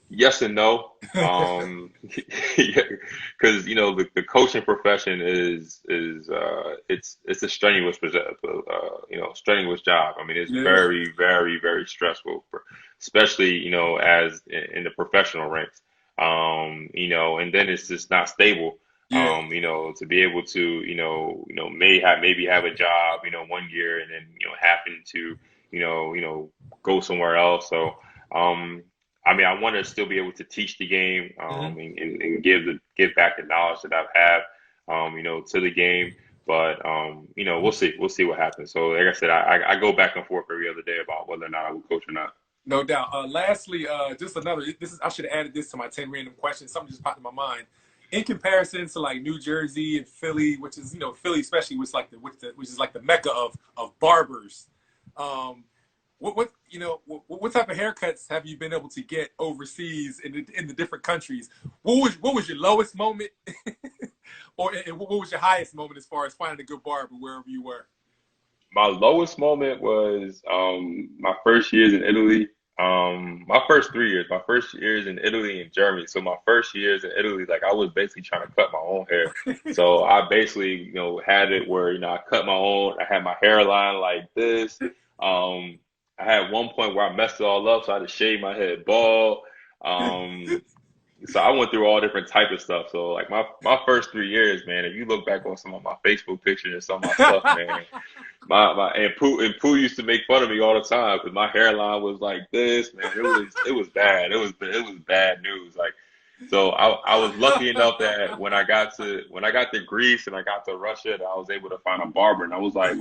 Yes and no. Because the coaching profession it's a strenuous job. I mean, it's Yeah. very, very, very stressful, especially as in the professional ranks. And then it's just not stable. Yeah. To be able to maybe have a job 1 year and then happen to go somewhere else. So. I mean, I want to still be able to teach the game, Hmm. and give back the knowledge that I've had, to the game. But we'll see. We'll see what happens. So, like I said, I go back and forth every other day about whether or not I will coach or not. No doubt. Lastly, just another. This is I should have added this to my 10 random questions. Something just popped in my mind. in comparison to like New Jersey and Philly, which is Philly especially, which is like the mecca of barbers. Um, what type of haircuts have you been able to get overseas in the different countries? What was your lowest moment, or and what was your highest moment as far as finding a good barber wherever you were? My lowest moment was my first years in Italy. My first 3 years, my first years in Italy and Germany. So my first years in Italy, like I was basically trying to cut my own hair. So I basically, had it where, I cut my own. I had my hairline like this. Um, I had one point where I messed it all up, so I had to shave my head bald. Um, so I went through all different type of stuff. So like my first 3 years, man, if you look back on some of my Facebook pictures and some of my stuff, man, my and Pooh used to make fun of me all the time because my hairline was like this, man. It was bad. It was bad news. Like, so I was lucky enough that when I got to Greece and I got to Russia, that I was able to find a barber, and I was like,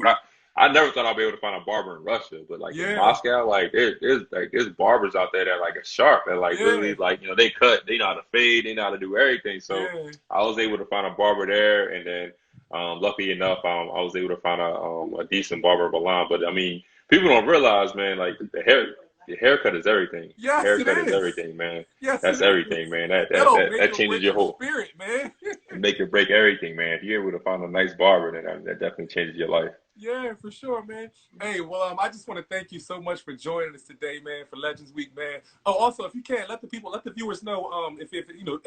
I never thought I'd be able to find a barber in Russia, but like in Yeah, Moscow, like there's barbers out there that like are sharp, that like yeah, really like they cut, they know how to fade, they know how to do everything. So yeah. I was able to find a barber there, and then lucky enough, I was able to find a decent barber of Milan. But I mean, people don't realize, man, like the haircut is everything. The Yes, it haircut is is. everything, man. Yes, it That's everything, is. man. That that That'll that, make that or changes break your your whole, spirit, man. make or break everything, man. If you're able to find a nice barber, then that definitely changes your life. Yeah, for sure, man. Hey, well, I just want to thank you so much for joining us today, man, for Legends Week, man. Oh, also, if you can, let the viewers know, if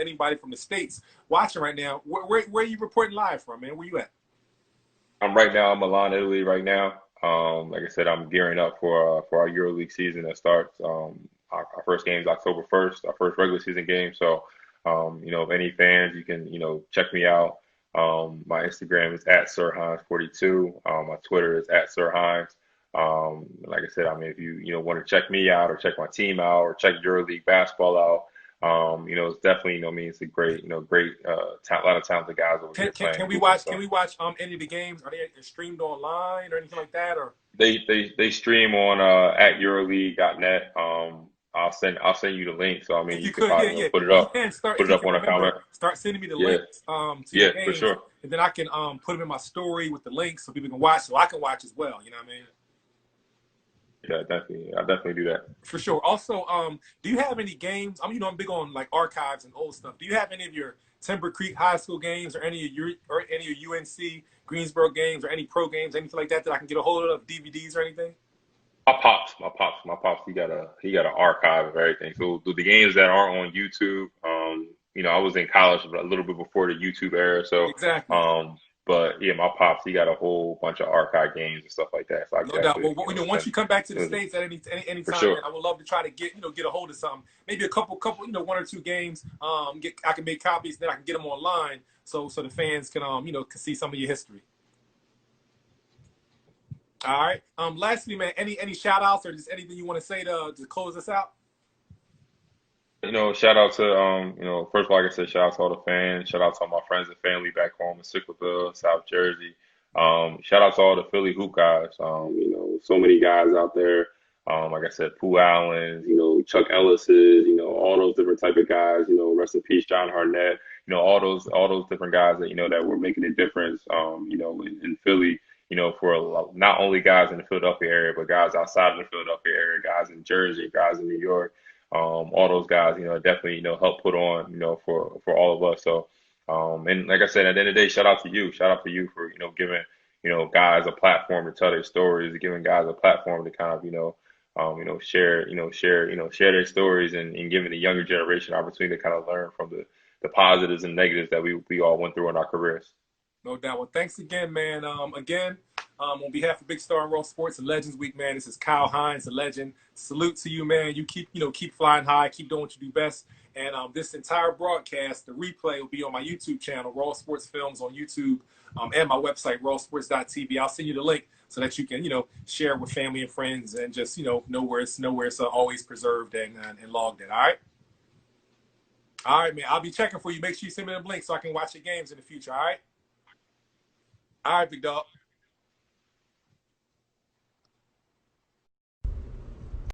anybody from the states watching right now, where are you reporting live from, man? Where you at? Right now in Milan, Italy, right now. Like I said, I'm gearing up for our EuroLeague season that starts. Our first game is October 1st, our first regular season game. So, if any fans, you can check me out. My Instagram is at Sir Hines 42. My Twitter is at Sir Hines. Like I said, I mean, if you want to check me out or check my team out or check EuroLeague basketball out, it's definitely, it's a great, great, a lot of talented guys over Can, here can, playing can and we hooping. watch? Can So we watch any of the games? Are they streamed online or anything like that? Or they stream on at EuroLeague.net. I'll send you the link. So I mean, if you you could could, yeah, probably yeah. put it If you up, can start, put if it you up can on a comment. remember, start sending me the Yeah, links to your yeah, for games, sure. and then I can put them in my story with the links so people can watch, so I can watch as well. You know what I mean? Yeah, definitely. I definitely do that. For sure. Also, do you have any games? I'm big on like archives and old stuff. Do you have any of your Timber Creek High School games or any of your UNC Greensboro games or any pro games, anything like that that I can get a hold of, DVDs or anything? My pops. He got an archive of everything. So the games that aren't on YouTube, I was in college a little bit before the YouTube era. So, Exactly. um, but yeah, my pops, he got a whole bunch of archive games and stuff like that. So I No could doubt. definitely, Well, once you come back to the send states at any for time, man, sure. I would love to try to get a hold of something. Maybe a couple, one or two games. I can make copies, then I can get them online, so the fans can see some of your history. All right. Lastly, man, any shout outs or just anything you want to say to close us out? Shout out to first of all, like I said, shout out to all the fans. Shout out to all my friends and family back home in Sicklerville, South Jersey. Shout out to all the Philly hoop guys. So many guys out there. Like I said, Pooh Allen's, Chuck Ellis's, all those different type of guys. Rest in peace, John Harnett. All those different guys that were making a difference. In Philly. For not only guys in the Philadelphia area, but guys outside of the Philadelphia area, guys in Jersey, guys in New York. All those guys, definitely, help put on, for all of us. So, and like I said, at the end of the day, shout out to you. Shout out to you for, giving, guys a platform to tell their stories, giving guys a platform to kind of, share their stories and giving the younger generation opportunity to kind of learn from the positives and negatives that we all went through in our careers. No doubt. Well, thanks again, man. On behalf of Big Star and Raw Sports and Legends Week, man, this is Kyle Hines, a legend. Salute to you, man. You keep flying high, keep doing what you do best. And this entire broadcast, the replay will be on my YouTube channel, Raw Sports Films on YouTube, and my website, rawsports.tv. I'll send you the link so that you can, share with family and friends and just, know where it's always preserved and logged in. All right. All right, man. I'll be checking for you. Make sure you send me the link so I can watch your games in the future. All right. All right, big dog.